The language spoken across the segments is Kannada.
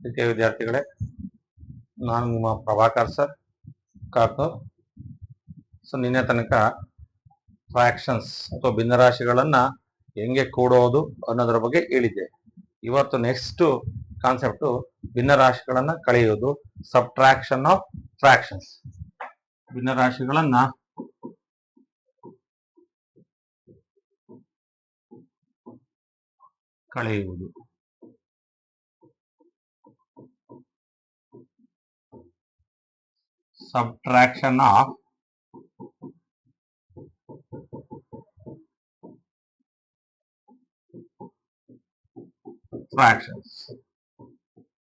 ಪ್ರೀತಿಯ ವಿದ್ಯಾರ್ಥಿಗಳೇ, ನಾನು ನಿಮ್ಮ ಪ್ರಭಾಕರ್ ಸರ್ ಕಾಕೂರ್. ನಿನ್ನೆ ತನಕ ಫ್ರಾಕ್ಷನ್ಸ್ ಅಥವಾ ಭಿನ್ನರಾಶಿಗಳನ್ನ ಹೆಂಗೆ ಕೂಡೋದು ಅನ್ನೋದ್ರ ಬಗ್ಗೆ ಹೇಳಿದ್ದೆ. ಇವತ್ತು ನೆಕ್ಸ್ಟ್ ಕಾನ್ಸೆಪ್ಟು ಭಿನ್ನರಾಶಿಗಳನ್ನ ಕಳೆಯೋದು, ಸಬ್ಟ್ರಾಕ್ಷನ್ ಆಫ್ ಫ್ರಾಕ್ಷನ್ಸ್. ಭಿನ್ನರಾಶಿಗಳನ್ನ ಕಳೆಯುವುದು. Subtraction of fractions.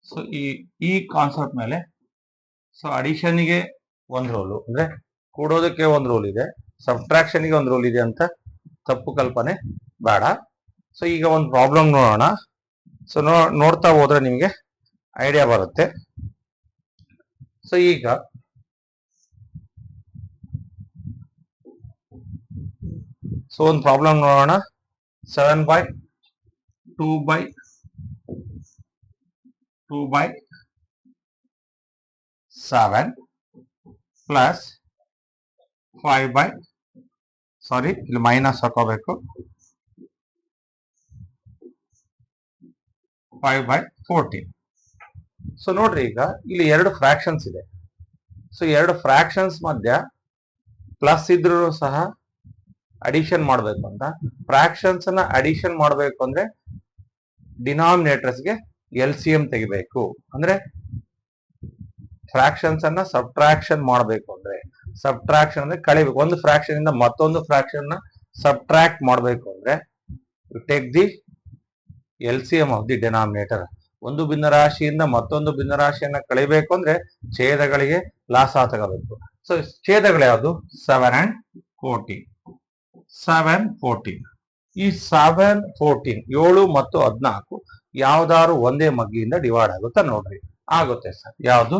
ಸೊ ಈ ಕಾನ್ಸೆಪ್ಟ್ ಮೇಲೆ ಅಡಿಷನ್ಗೆ ಒಂದು ರೂಲು, ಅಂದ್ರೆ ಕೂಡೋದಕ್ಕೆ ಒಂದು ರೂಲ್ ಇದೆ, ಸಬ್ಟ್ರಾಕ್ಷನ್ಗೆ ಒಂದು ರೂಲ್ ಇದೆ ಅಂತ ತಪ್ಪು ಕಲ್ಪನೆ ಬೇಡ. ಸೊ ಈಗ ಒಂದು ಪ್ರಾಬ್ಲಮ್ ನೋಡೋಣ. ಸೊ ನೋಡ್ತಾ ಹೋದ್ರೆ ನಿಮಗೆ ಐಡಿಯಾ ಬರುತ್ತೆ. ಸೊ ಈಗ ಒಂದು ಪ್ರಾಬ್ಲಮ್ ನೋಡೋಣ. 7/2/7 ಪ್ಲಸ್ 5 ಇಲ್ಲಿ ಮೈನಸ್ ಹಾಕೋಬೇಕು, 5/14. ಸೊ ನೋಡ್ರಿ, ಈಗ ಇಲ್ಲಿ ಎರಡು ಫ್ರಾಕ್ಷನ್ಸ್ ಇದೆ. ಸೊ ಎರಡು ಫ್ರಾಕ್ಷನ್ಸ್ ಮಧ್ಯ ಪ್ಲಸ್ ಇದ್ರೂ ಸಹ ಅಡಿಷನ್ ಮಾಡಬೇಕು ಅಂತ, ಫ್ರಾಕ್ಷನ್ಸ್ ಅನ್ನ ಅಡಿಷನ್ ಮಾಡಬೇಕು ಅಂದ್ರೆ ಡಿನಾಮಿನೇಟರ್ಸ್ಗೆ LCM ತೆಗಿಬೇಕು. ಅಂದ್ರೆ ಫ್ರಾಕ್ಷನ್ಸ್ ಅನ್ನ ಸಬ್ಟ್ರಾಕ್ಷನ್ ಮಾಡಬೇಕು ಅಂದ್ರೆ, ಸಬ್ಟ್ರಾಕ್ಷನ್ ಅಂದ್ರೆ ಕಳಿಬೇಕು. ಒಂದು ಫ್ರಾಕ್ಷನ್ ಇಂದ ಮತ್ತೊಂದು ಫ್ರಾಕ್ಷನ್ ನ ಸಬ್ಟ್ರಾಕ್ಟ್ ಮಾಡಬೇಕು ಅಂದ್ರೆ take the LCM of the denominator. ಒಂದು ಭಿನ್ನರಾಶಿಯಿಂದ ಮತ್ತೊಂದು ಭಿನ್ನರಾಶಿಯನ್ನ ಕಳಿಬೇಕು ಅಂದ್ರೆ ಛೇದಗಳಿಗೆ ಲಾಸ ತಗೋಬೇಕು. ಸೊ ಛೇದಗಳು ಯಾವುದು? 7 and 14. 7, 14. ಈ 7, 14 7 ಮತ್ತು 14 ಯಾವ್ದಾದ್ರು ಒಂದೇ ಮಗ್ಗಿಯಿಂದ ಡಿವೈಡ್ ಆಗುತ್ತಾ ನೋಡ್ರಿ. ಆಗುತ್ತೆ ಸರ್. ಯಾವುದು?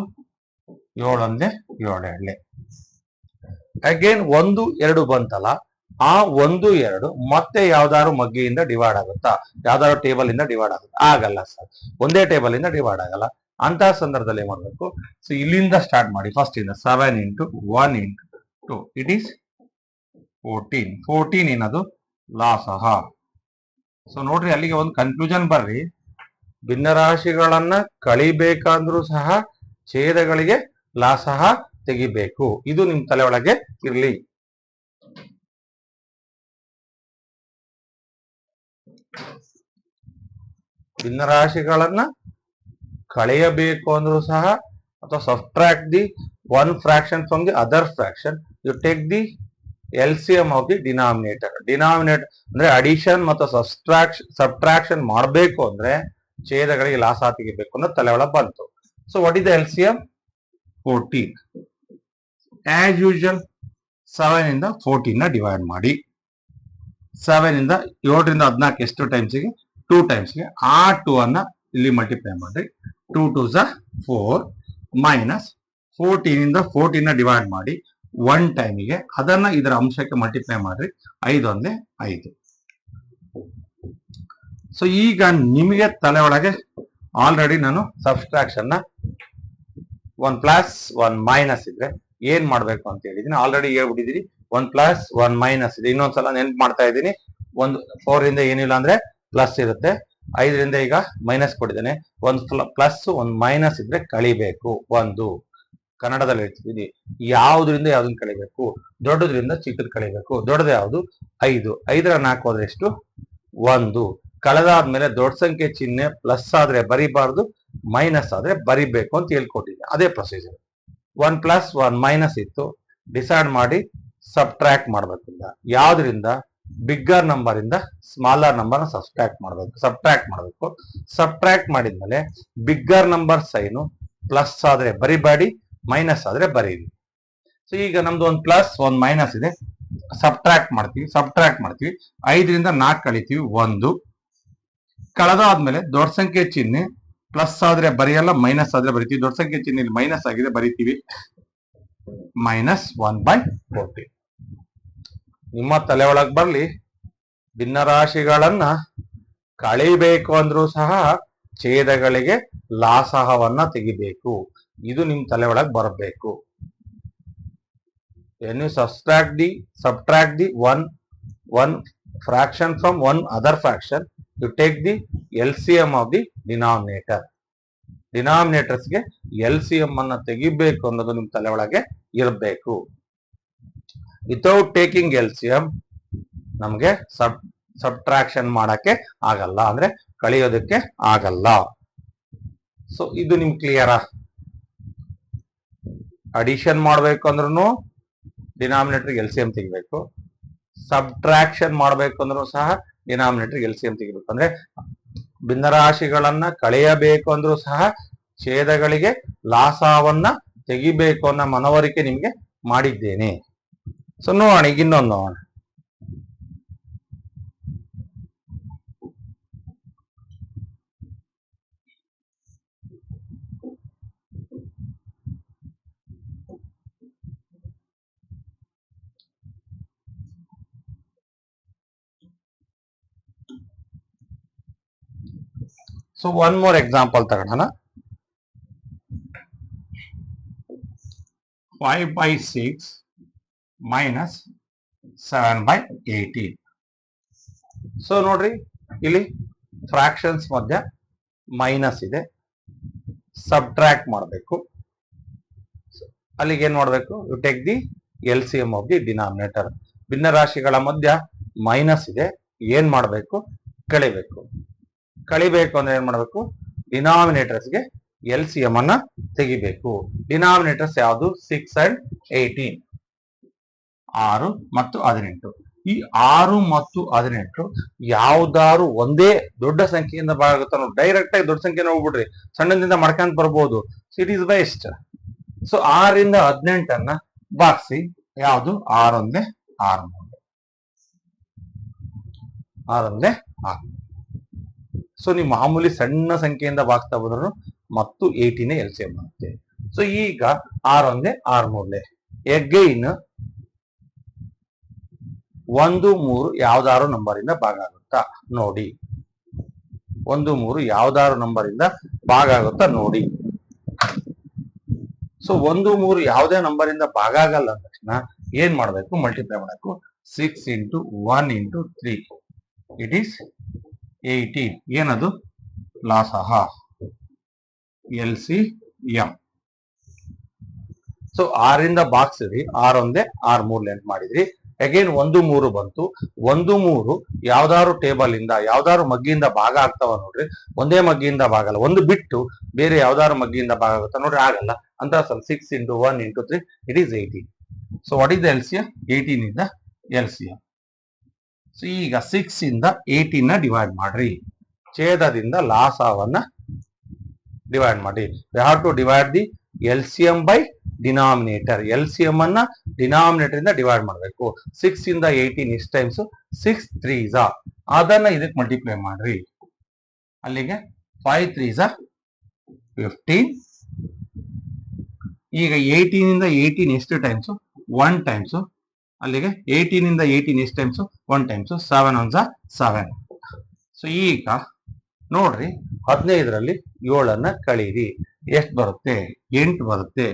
7 ಒಂದೇ 7 ಎರಡೇ. ಅಗೇನ್ 1 2 ಬಂತಲ್ಲ, ಆ 1 2 ಮತ್ತೆ ಯಾವ್ದಾದ್ರು ಮಗ್ಗಿಯಿಂದ ಡಿವೈಡ್ ಆಗುತ್ತಾ? ಯಾವ್ದಾದ್ರು ಟೇಬಲ್ ಇಂದ ಡಿವೈಡ್ ಆಗುತ್ತಾ? ಆಗಲ್ಲ ಸರ್, ಒಂದೇ ಟೇಬಲ್ ಇಂದ ಡಿವೈಡ್ ಆಗಲ್ಲ. ಅಂತ ಸಂದರ್ಭದಲ್ಲಿ ಏನ್ ಮಾಡ್ಬೇಕು? ಸೊ ಇಲ್ಲಿಂದ ಸ್ಟಾರ್ಟ್ ಮಾಡಿ. ಫಸ್ಟ್ ಇಂದ 7 into 1 into 2 ಇಟ್ ಈಸ್ 14. 14 ಏನದು? ಲಾಸಹ. ಸೊ ನೋಡ್ರಿ, ಅಲ್ಲಿಗೆ ಒಂದು ಕನ್ಫ್ಯೂಷನ್ ಬರ್ರಿ. ಭಿನ್ನರಾಶಿಗಳನ್ನ ಕಳಿಬೇಕಂದ್ರೂ ಸಹ ಛೇದಗಳಿಗೆ ಲಾಸಹ ತೆಗಿಬೇಕು. ಇದು ನಿಮ್ ತಲೆ ಒಳಗೆ ಇರ್ಲಿ. ಭಿನ್ನರಾಶಿಗಳನ್ನ ಕಳೆಯಬೇಕು ಅಂದ್ರೂ ಸಹ, ಅಥವಾ subtract the one fraction from the other fraction, you take the LCM of the denominator. Denominator ಅಂದ್ರೆ ಅಡಿಷನ್ ಮತ್ತು ಸಬ್ಟ್ರಾಕ್ಷನ್ ಮಾಡಬೇಕು ಅಂದ್ರೆ ಛೇದಗಳಿಗೆ ಲಾಸ ತೆಗಿಬೇಕು ಅನ್ನೋ ತಲೆ ಒಳಗೆ ಬಂತು. So what is the LCM? 14. As usual 7 ಇಂದ 14 ನ ಡಿವೈಡ್ ಮಾಡಿ. 7 ಇಂದ 7 ರಿಂದ 14 ಎಷ್ಟು ಟೈಮ್ಸ್ಗೆ? 2 ಟೈಮ್ಸ್ಗೆ. ಆ 2 ಅನ್ನ ಇಲ್ಲಿ ಮಲ್ಟಿಪ್ಲೈ ಮಾಡಿ. 2 2s 4 ಮೈನಸ್ 14 ಇಂದ 14 ನ ಡಿವೈಡ್ ಮಾಡಿ 1 ಟೈಮಿಗೆ. ಅದನ್ನ ಇದರ ಅಂಶಕ್ಕೆ ಮಲ್ಟಿಪ್ಲೈ ಮಾಡ್ರಿ. 5 ಒಂದೇ 5. ಸೊ ಈಗ ನಿಮಗೆ ತಲೆ ಒಳಗೆ ಆಲ್ರೆಡಿ ನಾನು ಸಬ್ಟ್ರಾಕ್ಷನ್ ನ 1 ಪ್ಲಸ್ 1 ಮೈನಸ್ ಇದ್ರೆ ಏನ್ ಮಾಡ್ಬೇಕು ಅಂತ ಹೇಳಿದೀನಿ, ಆಲ್ರೆಡಿ ಹೇಳ್ಬಿಟ್ಟಿದೀನಿ. 1 ಪ್ಲಸ್ 1 ಮೈನಸ್ ಇದೆ. ಇನ್ನೊಂದ್ಸಲ ನೆನ್ಪು ಮಾಡ್ತಾ ಇದ್ದೀನಿ. 4 ರಿಂದ ಏನಿಲ್ಲ ಅಂದ್ರೆ ಪ್ಲಸ್ ಇರುತ್ತೆ. 5 ರಿಂದ ಈಗ ಮೈನಸ್ ಕೊಟ್ಟಿದ್ದೇನೆ. 1 ಪ್ಲಸ್ 1 ಮೈನಸ್ ಇದ್ರೆ ಕಳಿಬೇಕು. ಒಂದು ಕನ್ನಡದಲ್ಲಿ ಹೇಳ್ತಿದ್ದೀನಿ, ಯಾವ್ದ್ರಿಂದ ಯಾವ್ದನ್ನ ಕಳಿಬೇಕು? ದೊಡ್ಡದ್ರಿಂದ ಚಿಕ್ಕದ್ ಕಳಿಬೇಕು. ದೊಡ್ಡದು ಯಾವುದು? 5. 5ರ 4 ಹೋದ್ರೆ ಎಷ್ಟು? 1. ಕಳೆದಾದ್ಮೇಲೆ ದೊಡ್ಡ ಸಂಖ್ಯೆ ಚಿಹ್ನೆ ಪ್ಲಸ್ ಆದ್ರೆ ಬರಿಬಾರ್ದು, ಮೈನಸ್ ಆದ್ರೆ ಬರಿಬೇಕು ಅಂತ ಹೇಳ್ಕೊಟ್ಟಿದ್ದೆ. ಅದೇ ಪ್ರೊಸೀಜರ್. 1 ಪ್ಲಸ್ 1 ಮೈನಸ್ ಇತ್ತು, ಡಿಸೈಡ್ ಮಾಡಿ ಸಬ್ಟ್ರಾಕ್ಟ್ ಮಾಡ್ಬೇಕು. ಯಾವ್ದ್ರಿಂದ? ಬಿಗ್ಗರ್ ನಂಬರ್ ಇಂದ ಸ್ಮಾಲರ್ ನಂಬರ್ ಸಬ್ಟ್ರಾಕ್ಟ್ ಮಾಡಬೇಕು. ಸಬ್ಟ್ರಾಕ್ಟ್ ಮಾಡಿದ್ಮೇಲೆ ಬಿಗ್ಗರ್ ನಂಬರ್ ಸೈನು ಪ್ಲಸ್ ಆದ್ರೆ ಬರಿಬೇಡಿ, ಮೈನಸ್ ಆದ್ರೆ ಬರೀರಿ. ಸೊ ಈಗ ನಮ್ದು 1 ಪ್ಲಸ್ 1 ಮೈನಸ್ ಇದೆ. ಸಬ್ಟ್ರಾಕ್ಟ್ ಮಾಡ್ತೀವಿ. 5 ರಿಂದ 4 ಕಳಿತೀವಿ, 1. ಕಳೆದಾದ್ಮೇಲೆ ದೊಡ್ಡ ಸಂಖ್ಯೆ ಚಿಹ್ನೆ ಪ್ಲಸ್ ಆದ್ರೆ ಬರೆಯಲ್ಲ, ಮೈನಸ್ ಆದ್ರೆ ಬರಿತೀವಿ. ದೊಡ್ಡ ಸಂಖ್ಯೆ ಚಿಹ್ನೆ ಇಲ್ಲಿ ಮೈನಸ್ ಆಗಿದೆ, ಬರಿತೀವಿ. -1/14. ನಿಮ್ಮ ತಲೆ ಒಳಗ್ ಬರ್ಲಿ, ಭಿನ್ನರಾಶಿಗಳನ್ನ ಕಳಿಬೇಕು ಅಂದ್ರೂ ಸಹ ಛೇದಗಳಿಗೆ ಲಾಸಹವನ್ನ ತೆಗಿಬೇಕು. ಇದು ನಿಮ್ ತಲೆ ಒಳಗೆ ಬರಬೇಕು. when you subtract the one fraction from one other fraction, you take the LCM of the denominator. Denominators ಗೆ LCM ಅನ್ನ ತೆಗಿಬೇಕು ಅನ್ನೋದು ನಿಮ್ ತಲೆ ಒಳಗೆ ಇರಬೇಕು. ವಿತೌಟ್ ಟೇಕಿಂಗ್ LCM ನಮ್ಗೆ ಸಬ್ಟ್ರಾಕ್ಷನ್ ಮಾಡಕ್ಕೆ ಆಗಲ್ಲ, ಅಂದ್ರೆ ಕಳಿಯೋದಕ್ಕೆ ಆಗಲ್ಲ. ಸೊ ಇದು ನಿಮ್ ಕ್ಲಿಯರಾ? ಅಡಿಷನ್ ಮಾಡ್ಬೇಕು ಅಂದ್ರೂ ಡಿನಾಮಿನೇಟರ್ LCM ತೆಗಿಬೇಕು, ಸಬ್ಟ್ರಾಕ್ಷನ್ ಮಾಡ್ಬೇಕು ಅಂದ್ರೂ ಸಹ ಡಿನಾಮಿನೇಟರ್ LCM ತೆಗಿಬೇಕು. ಅಂದ್ರೆ ಭಿನ್ನರಾಶಿಗಳನ್ನ ಕಳೆಯಬೇಕು ಅಂದ್ರೂ ಸಹ ಛೇದಗಳಿಗೆ ಲಾಸವನ್ನ ತೆಗಿಬೇಕು ಅನ್ನೋ ಮನವರಿಕೆ ನಿಮ್ಗೆ ಮಾಡಿದ್ದೇನೆ. ಸೊ ನೋಡೋಣ, ಈಗ ಇನ್ನೊಂದು ನೋಡೋಣ. ಸೊ ಒನ್ ಮೋರ್ ಎಕ್ಸಾಂಪಲ್ ತಗೋಣ. 5/6 minus 7/18. ಸೊ ನೋಡ್ರಿ, ಇಲ್ಲಿ ಫ್ರಾಕ್ಷನ್ಸ್ ಮಧ್ಯ ಮೈನಸ್ ಇದೆ, ಸಬ್ಟ್ರಾಕ್ಟ್ ಮಾಡಬೇಕು. ಅಲ್ಲಿಗೆ ಏನ್ ಮಾಡಬೇಕು? You take the LCM of the denominator. ಭಿನ್ನರಾಶಿಗಳ ಮಧ್ಯ ಮೈನಸ್ ಇದೆ, ಏನ್ ಮಾಡಬೇಕು? ಕಳಿಬೇಕು. ಕಳಿಬೇಕು ಅಂದ್ರೆ ಏನ್ ಮಾಡಬೇಕು? ಡಿನಾಮಿನೇಟರ್ಸ್ಗೆ LCM ಅನ್ನ ತೆಗಿಬೇಕು. ಡಿನಾಮಿನೇಟರ್ಸ್ ಯಾವುದು? 6 and 18, 6 ಮತ್ತು 18. ಈ 6 ಮತ್ತು 18 ಯಾವ್ದಾರು ಒಂದೇ ದೊಡ್ಡ ಸಂಖ್ಯೆಯಿಂದ ಭಾಗ ಆಗುತ್ತಾ ನೋಡಿ. ಡೈರೆಕ್ಟ್ ಆಗಿ ದೊಡ್ಡ ಸಂಖ್ಯೆನ ಹೋಗ್ಬಿಡ್ರಿ, ಸಣ್ಣದಿಂದ ಮಾಡ್ಕೊಂತ ಬರ್ಬೋದು. It is best. ಸೊ 6 ಇಂದ 18 ಭಾಗಿಸಿ. ಯಾವುದು? 6 ಒಂದೇ 6 ಮೂಲೆ, 6 ಒಂದೇ 6. ಸೊ ನೀವು ಮಾಮೂಲಿ ಸಣ್ಣ ಸಂಖ್ಯೆಯಿಂದ ಭಾಗ್ತಾ ಹೋದ್ರು ಮತ್ತು 18 LCM ಬರುತ್ತೆ. ಸೊ ಈಗ 6 ಒಂದೇ 6 ಮೂಲೆ. ಎಗೈನ್ 1, 3 ಯಾವ್ದಾರು ನಂಬರ್ ಇಂದ ಭಾಗ ಆಗುತ್ತಾ ನೋಡಿ. 1, 3 ಯಾವ್ದಾರು ನಂಬರ್ ಇಂದ ಭಾಗ ಆಗುತ್ತಾ ನೋಡಿ. ಸೊ 1, 3 ಯಾವುದೇ ನಂಬರ್ ಇಂದ ಭಾಗ ಆಗಲ್ಲ ಅಂದ ತಕ್ಷಣ ಏನ್ ಮಾಡ್ಬೇಕು? ಮಲ್ಟಿಪ್ಲೈ ಮಾಡಬೇಕು. 6 into 1 into 3 ಇಟ್ ಈಸ್ 18. ಏನದು? ಲಾಸಹ, LCM. ಸೊ 6 ಇಂದ ಭಾಗಿಸಿದ್ರಿ, 6 ಒಂದೇ 6 ಮೂಲೆ ಅಂತ ಮಾಡಿದ್ರಿ. ಅಗೇನ್ 1, 3 ಬಂತು. 1, 3 ಯಾವ್ದಾರು ಟೇಬಲ್ ಇಂದ ಯಾವ್ದಾರು ಮಗ್ಗಿಯಿಂದ ಭಾಗ ಆಗ್ತಾವ ನೋಡ್ರಿ. ಒಂದೇ ಮಗ್ಗಿಯಿಂದ ಭಾಗ ಅಲ್ಲ, ಒಂದು ಬಿಟ್ಟು ಬೇರೆ ಯಾವ್ದಾರು ಮಗ್ಗಿಯಿಂದ ಭಾಗ ಆಗುತ್ತಾ ನೋಡ್ರಿ? ಆಗಲ್ಲ. ಅಂತ 6 into 1 into 3 it is 18. So what is the LCM? 18 ಇಂದ LCM. ಸೊ ಈಗ 6 ಇಂದ 18 ನ ಡಿವೈಡ್ ಮಾಡ್ರಿ. ಛೇದದಿಂದ ಲಾಸವನ್ನ ಡಿವೈಡ್ ಮಾಡಿ. We have to divide the LCM by denominator. LCM ಅನ್ನ ಡಿನಾಮಿನೇಟರ್ ಇಂದ ಡಿವೈಡ್ ಮಾಡಬೇಕು. 6 ಇಂದ 18 ಇಷ್ಟು ಟೈಮ್ಸ್ 6 3s, ಅದನ್ನ ಇದಕ್ಕೆ ಮಲ್ಟಿಪ್ಲೈ ಮಾಡ್ರಿ. ಅಲ್ಲಿಗೆ 5 3s 15. ಈಗ 18 ಇಂದ 18 ಎಷ್ಟು ಟೈಮ್ಸ್? 1 ಟೈಮ್ಸ್. ಅಲ್ಲಿಗೆ 18 ಇಂದ 18 ಎಷ್ಟು ಟೈಮ್ಸ್? 1 ಟೈಮ್ಸ್. 7 1s 7. ಸೊ ಈಗ ನೋಡ್ರಿ, 15ರಲ್ಲಿ 7ಅನ್ನ ಕಳೀರಿ. ಎಷ್ಟು ಬರುತ್ತೆ? 8 ಬರುತ್ತೆ.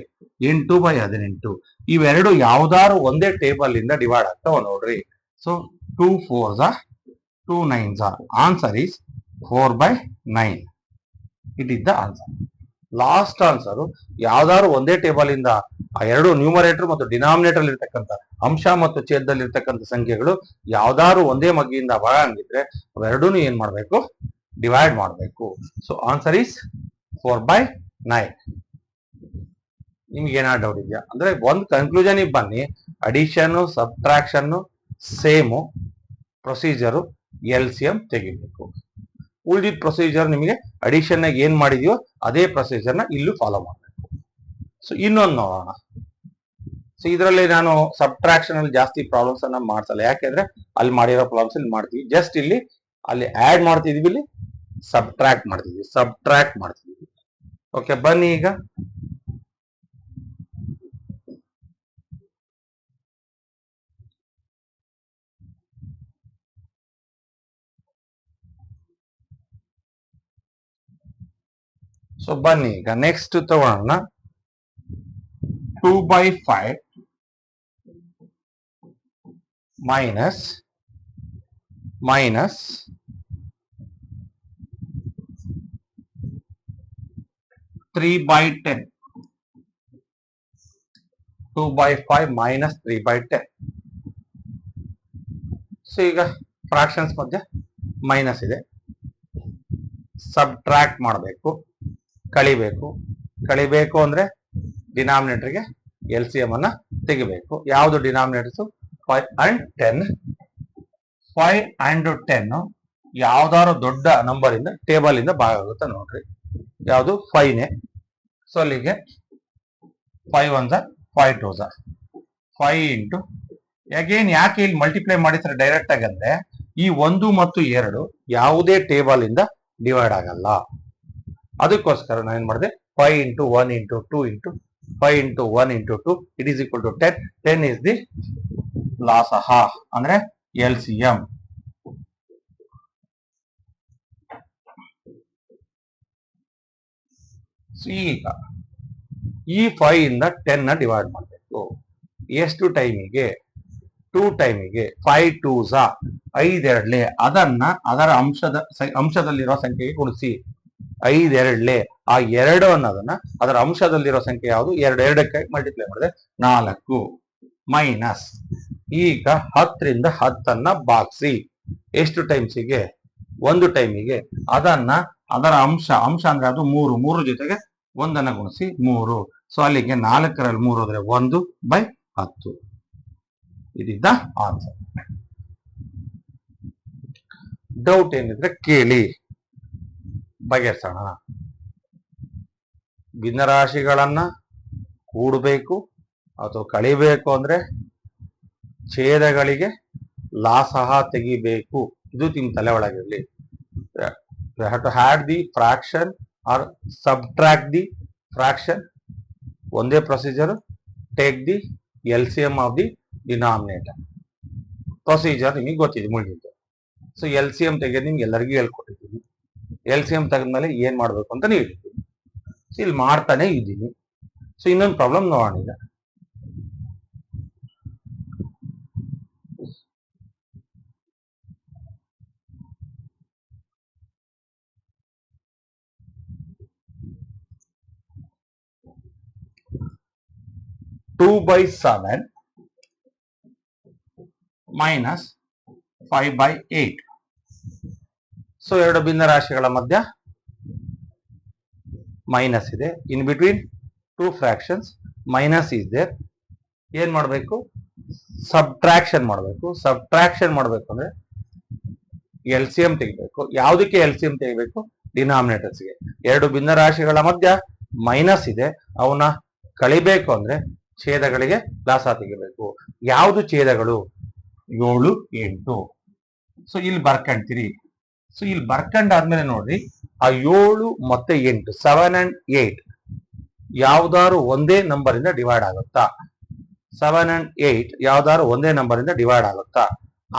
8/18. ಇವೆರಡು ಯಾವ್ದಾರು ಒಂದೇ ಟೇಬಲ್ ಇಂದ ಡಿವೈಡ್ ಆಗ್ತಾವ ನೋಡ್ರಿ. So 2 4s 2 9s. Answer is 4/9. It is the answer. Last answer ಯಾವ್ದಾದ್ರು ಒಂದೇ ಟೇಬಲ್ ಇಂದ ಆ ಎರಡು ನ್ಯೂಮರೇಟರ್ ಮತ್ತು ಡಿನಾಮಿನೇಟರ್ ಇರ್ತಕ್ಕಂಥ ಅಂಶ ಮತ್ತು ಛೇದದಲ್ಲಿ ಇರ್ತಕ್ಕಂಥ ಸಂಖ್ಯೆಗಳು ಯಾವ್ದಾದ್ರು ಒಂದೇ ಮಗ್ಗಿಯಿಂದ ಭಾಗ ಆಗಿದ್ರೆ ಅವೆರಡೂ ಏನ್ ಮಾಡ್ಬೇಕು? ಡಿವೈಡ್ ಮಾಡಬೇಕು. So answer is 4/9. ನಿಮ್ಗೆ ಏನಾದ್ರು ಡೌಟ್ ಇದೆಯಾ ಅಂದ್ರೆ ಒಂದು ಕನ್ಕ್ಲೂಷನ್ ಬನ್ನಿ. Addition subtraction same procedure, LCM ತೆಗಿಬೇಕು. ಉಳಿದಿದ್ದ ಪ್ರೊಸೀಜರ್ ನಿಮಗೆ ಅಡಿಷನ್ ಆಗಿ ಏನ್ ಮಾಡಿದ್ಯೋ ಅದೇ ಪ್ರೊಸೀಜರ್ನ ಇಲ್ಲೂ ಫಾಲೋ ಮಾಡಬೇಕು. ಸೊ ಇನ್ನೊಂದು ನೋಡೋಣ. ಸೊ ಇದರಲ್ಲಿ ನಾನು ಸಬ್ಟ್ರಾಕ್ಷನ್ ಅಲ್ಲಿ ಜಾಸ್ತಿ ಪ್ರಾಬ್ಲಮ್ಸ್ ಅನ್ನ ಮಾಡ್ಸಲ್ಲ, ಯಾಕೆಂದ್ರೆ ಅಲ್ಲಿ ಮಾಡಿರೋ ಪ್ರಾಬ್ಲಮ್ಸ್ ಇಲ್ಲಿ ಮಾಡ್ತೀವಿ. ಜಸ್ಟ್ ಇಲ್ಲಿ ಅಲ್ಲಿ ಆಡ್ ಮಾಡ್ತಿದ್ವಿ, ಇಲ್ಲಿ ಸಬ್ಟ್ರಾಕ್ಟ್ ಮಾಡ್ತಿದ್ವಿ. ಓಕೆ, ಬನ್ನಿ ಈಗ ಸೊ ಬನ್ನಿ ಈಗ ನೆಕ್ಸ್ಟ್ ತಗೋಣ. 2/5 ಮೈನಸ್ 3/10. 2/5 ಮೈನಸ್ 3/10. ಸೊ ಈಗ ಫ್ರಾಕ್ಷನ್ಸ್ ಮಧ್ಯೆ ಮೈನಸ್ ಇದೆ, ಸಬ್ಟ್ರಾಕ್ಟ್ ಮಾಡಬೇಕು, ಕಳಿಬೇಕು ಅಂದ್ರೆ ಡಿನಾಮಿನೇಟರ್ಗೆ LCM ಅನ್ನ ತೆಗಿಬೇಕು. ಯಾವುದು ಡಿನಾಮಿನೇಟರ್ಸ್? 5 and 10. 5 and 10 ಯಾವ್ದಾದ್ರು ದೊಡ್ಡ ನಂಬರ್ ಇಂದ ಟೇಬಲ್ ಇಂದ ಭಾಗ ಆಗುತ್ತೆ ನೋಡ್ರಿ. ಯಾವುದು? 5ನೇ. ಸೊ ಅಲ್ಲಿಗೆ 5 1 5 2 5 ಇಂಟು ಅಗೇನ್ ಯಾಕೆ ಇಲ್ಲಿ ಮಲ್ಟಿಪ್ಲೈ ಮಾಡಿದ್ರೆ ಡೈರೆಕ್ಟ್ ಆಗಿ ಅಂದ್ರೆ ಈ 1 ಮತ್ತು 2 ಯಾವುದೇ ಟೇಬಲ್ ಇಂದ ಡಿವೈಡ್ ಆಗಲ್ಲ. ಅದಕ್ಕೋಸ್ಕರ ನಾನು ಏನ್ ಮಾಡಿದೆ, 5 into 1 into 2 into 5 into 1 into 2 it is equal to 10. 10 is the ಲಾಸಹ ಅಂದ್ರೆ LCM. ಈಗ ಈ 5 ಇಂದ 10 ನ ಡಿವೈಡ್ ಮಾಡಬೇಕು. ಎಷ್ಟು ಟೈಮಿಗೆ? 2 ಟೈಮಿಗೆ. 5 2s 5 2 ಅದನ್ನ ಅದರ ಅಂಶದಲ್ಲಿರೋ ಸಂಖ್ಯೆಗೆ ಗುಣಿಸಿ. 5 2 ಆ 2 ಅನ್ನೋದನ್ನ ಅದರ ಅಂಶದಲ್ಲಿರೋ ಸಂಖ್ಯೆ ಯಾವುದು? 2 2ಕ್ಕೆ ಮಲ್ಟಿಪ್ಲೈ ಮಾಡಿದ್ರೆ 4 ಮೈನಸ್. ಈಗ 10 ರಿಂದ 10 ಭಾಗಿಸಿ. ಎಷ್ಟು ಟೈಮ್ಸಿಗೆ? 1 ಟೈಮಿಗೆ. ಅದನ್ನ ಅದರ ಅಂಶ ಅಂದ್ರೆ ಅದು 3 ಜೊತೆಗೆ 1 ಗುಣಿಸಿ 3. ಸೊ ಅಲ್ಲಿಗೆ 4ರಲ್ಲಿ 3 ಹೋದ್ರೆ 1/10. ಇದಿದ್ದ ಆನ್ಸರ್. ಡೌಟ್ ಏನಿದ್ರೆ ಕೇಳಿ, ಬಗೆಹರಿಸೋಣ. ಭಿನ್ನರಾಶಿಗಳನ್ನ ಕೂಡಬೇಕು ಅಥವಾ ಕಳಿಬೇಕು ಅಂದ್ರೆ ಛೇದಗಳಿಗೆ ಲಾಸಹ ತೆಗಿಬೇಕು. ಇದು ನಿಮ್ಮ ತಲೆ ಒಳಗಿರಲಿ. You have to add the fraction or subtract the fraction. ಒಂದೇ procedure. Take the LCM of the denominator. Procedure ನಿಮಗೆ ಗೊತ್ತಿದೆ, ಮುಗಿದಿತ್ತು. ಸೊ LCM ತೆಗೆದು ನಿಮ್ಗೆ ಎಲ್ಲರಿಗೂ ಹೇಳ್ಕೊಟ್ಟಿದ್ದೀನಿ. LCM ತೆಗೆದ್ಮೇಲೆ ಏನ್ ಮಾಡ್ಬೇಕು ಅಂತ ಹೇಳಿದ್ದೀನಿ. ಇಲ್ಲಿ ಮಾಡ್ತಾನೆ ಇದ್ದೀನಿ. ಸೊ ಇನ್ನೊಂದು ಪ್ರಾಬ್ಲಮ್ ನೋಡೋಣ ಈಗ. Two by 7 minus 5/8. ಸೊ ಎರಡು ಭಿನ್ನ ರಾಶಿಗಳ ಮಧ್ಯ ಮೈನಸ್ ಇದೆ. In between two fractions minus is there. ಏನ್ ಮಾಡಬೇಕು? ಸಬ್ಟ್ರಾಕ್ಷನ್ ಮಾಡಬೇಕು. ಸಬ್ಟ್ರಾಕ್ಷನ್ ಮಾಡಬೇಕು ಅಂದ್ರೆ LCM ತೆಗಿಬೇಕು. ಯಾವುದಕ್ಕೆ LCM ತೆಗಿಬೇಕು? ಡಿನಾಮಿನೇಟರ್ಸ್ಗೆ. ಎರಡು ಭಿನ್ನ ರಾಶಿಗಳ ಮಧ್ಯ ಮೈನಸ್ ಇದೆ, ಅವನ್ನ ಕಳಿಬೇಕು ಅಂದ್ರೆ ಛೇದಗಳಿಗೆ ಲಾಸ ತೆಗಿಬೇಕು. ಯಾವುದು ಛೇದಗಳು? 7 8. ಸೊ ಇಲ್ಲಿ ಬರ್ಕಂತೀರಿ. ಸೊ ಇಲ್ಲಿ ಬರ್ಕಂಡಾದ್ಮೇಲೆ ನೋಡ್ರಿ, ಆ 7 ಮತ್ತೆ 8 7 and 8 ಯಾವ್ದಾದ್ರು ಒಂದೇ ನಂಬರ್ ಇಂದ ಡಿವೈಡ್ ಆಗುತ್ತಾ? 7 and 8 ಯಾವ್ದಾದ್ರು ಒಂದೇ ನಂಬರ್ ಇಂದ ಡಿವೈಡ್ ಆಗುತ್ತಾ?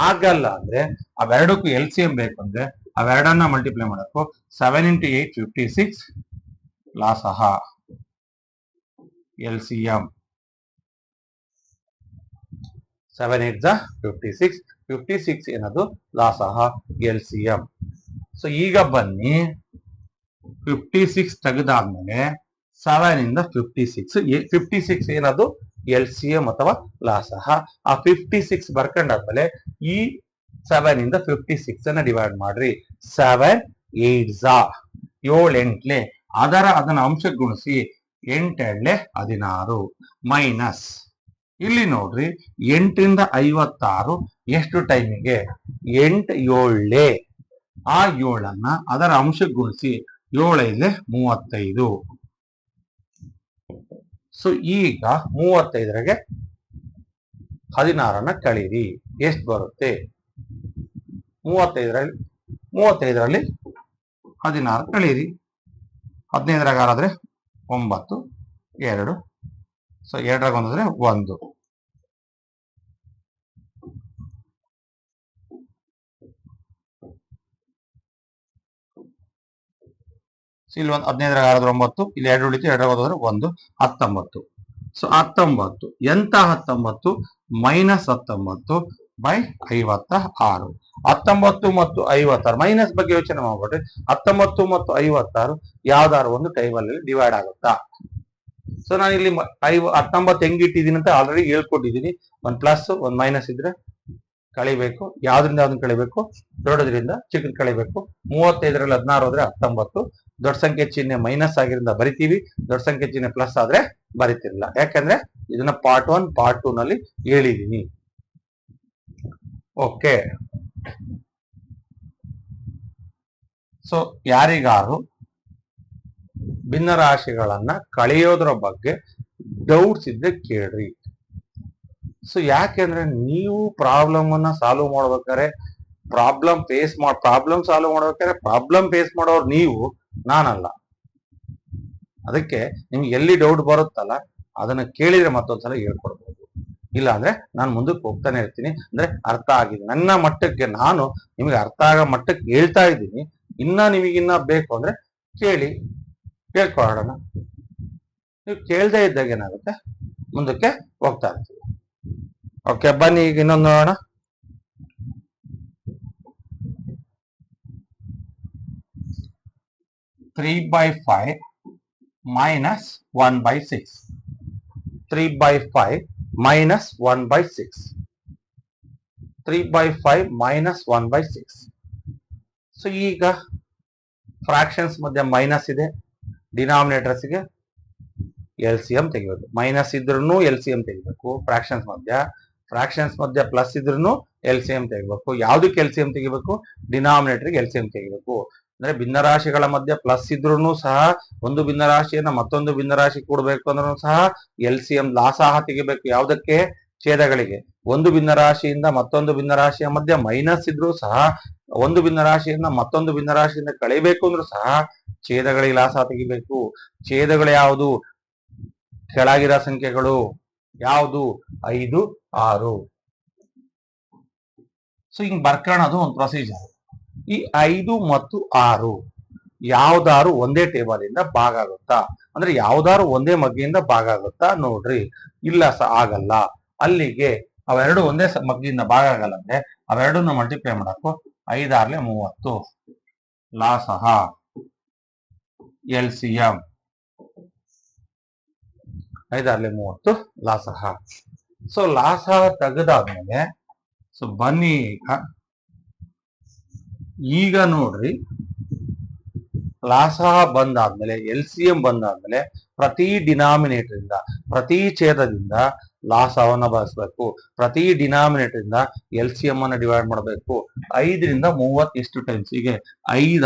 ಆಗಲ್ಲ. ಅಂದ್ರೆ ಅವೆರಡಕ್ಕೂ LCM ಬೇಕು ಅಂದ್ರೆ ಅವೆರಡನ್ನ ಮಲ್ಟಿಪ್ಲೈ ಮಾಡಬೇಕು. 7 into 8 56 ಲಾಸಹ LCM. 7 8 56. 56 ಏನದು? ಲಾಸಹ LCM. ಸೊ ಈಗ ಬನ್ನಿ, 56 ತೆಗೆದಾದ್ಮೇಲೆ 7 ಇಂದ 56 ಏನದು? LCM ಅಥವಾ ಲಾಸಹ. ಆ 56 ಬರ್ಕೊಂಡಾದ್ಮೇಲೆ ಈ 7 ಇಂದ 56 ಅನ್ನ ಡಿವೈಡ್ ಮಾಡ್ರಿ. 7 8 7 8 ಅದನ್ನ ಅಂಶಕ್ಕೆ ಗುಣಿಸಿ. 8 2 16 ಮೈನಸ್. ಇಲ್ಲಿ ನೋಡ್ರಿ, 8 ರಿಂದ 56 ಎಷ್ಟು ಟೈಮಿಗೆ? 8 7 ಆ 7ಅನ್ನ ಅದರ ಅಂಶಕ್ಕೆ ಗುಣಿಸಿ. 7 5 35. ಸೊ ಈಗ 35ಗೆ 16 ಕಳೀರಿ. ಎಷ್ಟು ಬರುತ್ತೆ? 35ರಲ್ಲಿ 16 ಕಳೀರಿ. 15 ಆದ್ರೆ 9 2. ಸೊ 2 ಒಂದಾದ್ರೆ 1. ಸೊ ಇಲ್ಲಿ ಒಂದು 15 6 9, ಇಲ್ಲಿ 2 ಉಳಿತು, 2 ಹೋದ್ರೆ 1 19. ಸೊ 19 ಎಂತ 19 -19 ಬೈ 56. 19 ಮತ್ತು 56 ಮೈನಸ್ ಬಗ್ಗೆ ಯೋಚನೆ ಮಾಡ್ಬಿಟ್ರೆ 19 ಮತ್ತು 56 ಯಾವ್ದಾದ್ರು ಒಂದು ಟೇಬಲ್ ಅಲ್ಲಿ ಡಿವೈಡ್ ಆಗುತ್ತಾ? ಸೊ ನಾನು ಇಲ್ಲಿ 19 ಹೆಂಗ್ ಇಟ್ಟಿದ್ದೀನಿ ಅಂತ ಆಲ್ರೆಡಿ ಹೇಳ್ಕೊಟ್ಟಿದ್ದೀನಿ. ಒಂದು ಪ್ಲಸ್ ಒಂದು ಮೈನಸ್ ಇದ್ರೆ ಕಳಿಬೇಕು. ಯಾವ್ದ್ರಿಂದ ಯಾವ್ದನ್ನ ಕಳಿಬೇಕು? ದೊಡ್ಡದ್ರಿಂದ ಚಿಕ್ಕದ್ ಕಳಿಬೇಕು. 35ರಲ್ಲಿ 16 ಹೋದ್ರೆ 19. ದೊಡ್ಡ ಸಂಖ್ಯೆ ಚಿಹ್ನೆ ಮೈನಸ್ ಆಗಿರಿಂದ ಬರಿತೀವಿ, ದೊಡ್ಡ ಸಂಖ್ಯೆ ಚಿಹ್ನೆ ಪ್ಲಸ್ ಆದ್ರೆ ಬರಿತಿರ್ಲಿಲ್ಲ. ಯಾಕಂದ್ರೆ ಇದನ್ನ ಪಾರ್ಟ್ 1 ಪಾರ್ಟ್ 2 ನಲ್ಲಿ ಹೇಳಿದೀನಿ. ಓಕೆ, ಸೊ ಯಾರಿಗಾರು ಭಿನ್ನರಾಶಿಗಳನ್ನ ಕಳೆಯೋದ್ರ ಬಗ್ಗೆ ಡೌಟ್ಸ್ ಇದ್ರೆ ಕೇಳ್ರಿ. ಸೊ ಯಾಕೆಂದ್ರೆ ನೀವು ಪ್ರಾಬ್ಲಮ್ ಅನ್ನ ಸಾಲ್ವ್ ಮಾಡ್ಬೇಕಾದ್ರೆ ಪ್ರಾಬ್ಲಮ್ ಸಾಲ್ವ್ ಮಾಡ್ಬೇಕಾದ್ರೆ ಪ್ರಾಬ್ಲಮ್ ಫೇಸ್ ಮಾಡೋರು ನೀವು, ನಾನಲ್ಲ. ಅದಕ್ಕೆ ನಿಮ್ಗೆ ಎಲ್ಲಿ ಡೌಟ್ ಬರುತ್ತಲ್ಲ ಅದನ್ನ ಕೇಳಿದ್ರೆ ಮತ್ತೊಂದ್ಸಲ ಹೇಳ್ಕೊಡ್ಬೋದು. ಇಲ್ಲ ಅಂದ್ರೆ ನಾನು ಮುಂದಕ್ಕೆ ಹೋಗ್ತಾನೆ ಇರ್ತೀನಿ. ಅಂದ್ರೆ ಅರ್ಥ ಆಗಿದೆ ನನ್ನ ಮಟ್ಟಕ್ಕೆ, ನಾನು ನಿಮಗೆ ಅರ್ಥ ಆಗೋ ಮಟ್ಟಕ್ಕೆ ಹೇಳ್ತಾ ಇದ್ದೀನಿ. ಇನ್ನ ನಿಮಗಿನ್ನ ಬೇಕು ಅಂದ್ರೆ ಕೇಳ್ಕೊಳ್ಳೋಣ. ನೀವು ಕೇಳ್ದೇ ಇದ್ದಾಗ ಏನಾಗುತ್ತೆ, ಮುಂದಕ್ಕೆ ಹೋಗ್ತಾ ಇರ್ತೀವಿ. ಓಕೆ, ಬನ್ನಿ ಈಗ ಇನ್ನೊಂದು ನೋಡೋಣ. (3/5 minus 1/6). 3/5 minus 1/6. 3/5 minus 1/6. ಸೊ ಈಗ ಫ್ರಾಕ್ಷನ್ಸ್ ಮಧ್ಯೆ ಮೈನಸ್ ಇದೆ, ಡಿನಾಮಿನೇಟರ್ಸ್ ಗೆ LCM ತೆಗಿಬೇಕು. ಮೈನಸ್ ಇದ್ರೂ LCM ತೆಗಿಬೇಕು. ಫ್ರಾಕ್ಷನ್ಸ್ ಮಧ್ಯ ಪ್ಲಸ್ ಇದ್ರೂ LCM ತೆಗಿಬೇಕು. ಯಾವ್ದಕ್ಕೆ LCM ತೆಗಿಬೇಕು? ಡಿನಾಮಿನೇಟರ್ಗೆ LCM ತೆಗಿಬೇಕು. ಅಂದ್ರೆ ಭಿನ್ನರಾಶಿಗಳ ಮಧ್ಯೆ ಪ್ಲಸ್ ಇದ್ರೂ ಸಹ ಒಂದು ಭಿನ್ನರಾಶಿಯನ್ನ ಮತ್ತೊಂದು ಭಿನ್ನರಾಶಿ ಕೂಡಬೇಕು ಅಂದ್ರೂ ಸಹ LCM ಲಾಸಹ ತೆಗಿಬೇಕು. ಯಾವ್ದಕ್ಕೆ? ಛೇದಗಳಿಗೆ. ಒಂದು ಭಿನ್ನರಾಶಿಯಿಂದ ಮತ್ತೊಂದು ಭಿನ್ನರಾಶಿಯ ಮಧ್ಯೆ ಮೈನಸ್ ಇದ್ರೂ ಸಹ ಒಂದು ಭಿನ್ನರಾಶಿಯನ್ನ ಮತ್ತೊಂದು ಭಿನ್ನರಾಶಿಯಿಂದ ಕಳಿಬೇಕು ಅಂದ್ರೂ ಸಹ ಛೇದಗಳಿಗೆ ಲಾಸಹ ತೆಗಿಬೇಕು. ಛೇದಗಳು ಯಾವುದು? ಕೆಳಗಿರೋ ಸಂಖ್ಯೆಗಳು ಯಾವುದು? 5 6. ಸೊ ಹಿಂಗ್ ಬರ್ಕೊಳ್ಳೋದು ಒಂದು ಪ್ರೊಸೀಜರ್. ಈ 5 ಮತ್ತು 6 ಯಾವ್ದಾರು ಒಂದೇ ಟೇಬಲ್ ಇಂದ ಭಾಗ ಆಗುತ್ತಾ? ಅಂದ್ರೆ ಯಾವ್ದಾರು ಒಂದೇ ಮಗ್ಗಿಯಿಂದ ಭಾಗ ಆಗುತ್ತಾ ನೋಡ್ರಿ. ಇಲ್ಲ ಆಗಲ್ಲ. ಅಲ್ಲಿಗೆ ಅವೆರಡು ಒಂದೇ ಮಗ್ಗಿಯಿಂದ ಭಾಗ ಆಗಲ್ಲ. ಅಂದ್ರೆ ಅವೆರಡನ್ನ ಮಲ್ಟಿಪ್ಲೈ ಮಾಡಕ್ಕೂ 5 6 30 ಲಾಸಹ LCM 5 6 30 ಲಾಸಹ. ಸೊ ಲಾಸಹ ತೆಗೆದಾದ್ಮೇಲೆ ಸೊ ಬನ್ನಿ ಈಗ ನೋಡ್ರಿ, ಲಾಸಹ ಬಂದಾದ್ಮೇಲೆ LCM ಬಂದಾದ್ಮೇಲೆ ಪ್ರತಿ ಡಿನಾಮಿನೇಟರ್ ಇಂದ ಪ್ರತಿ ಛೇದದಿಂದ ಲಾಸವನ್ನ ಬಳಸಬೇಕು. ಪ್ರತಿ ಡಿನಾಮಿನೇಟರ್ ಇಂದ LCM ಅನ್ನ ಡಿವೈಡ್ ಮಾಡಬೇಕು. 5ರಿಂದ 30 ಎಷ್ಟು ಟೈಮ್ಸ್? ಹೀಗೆ 5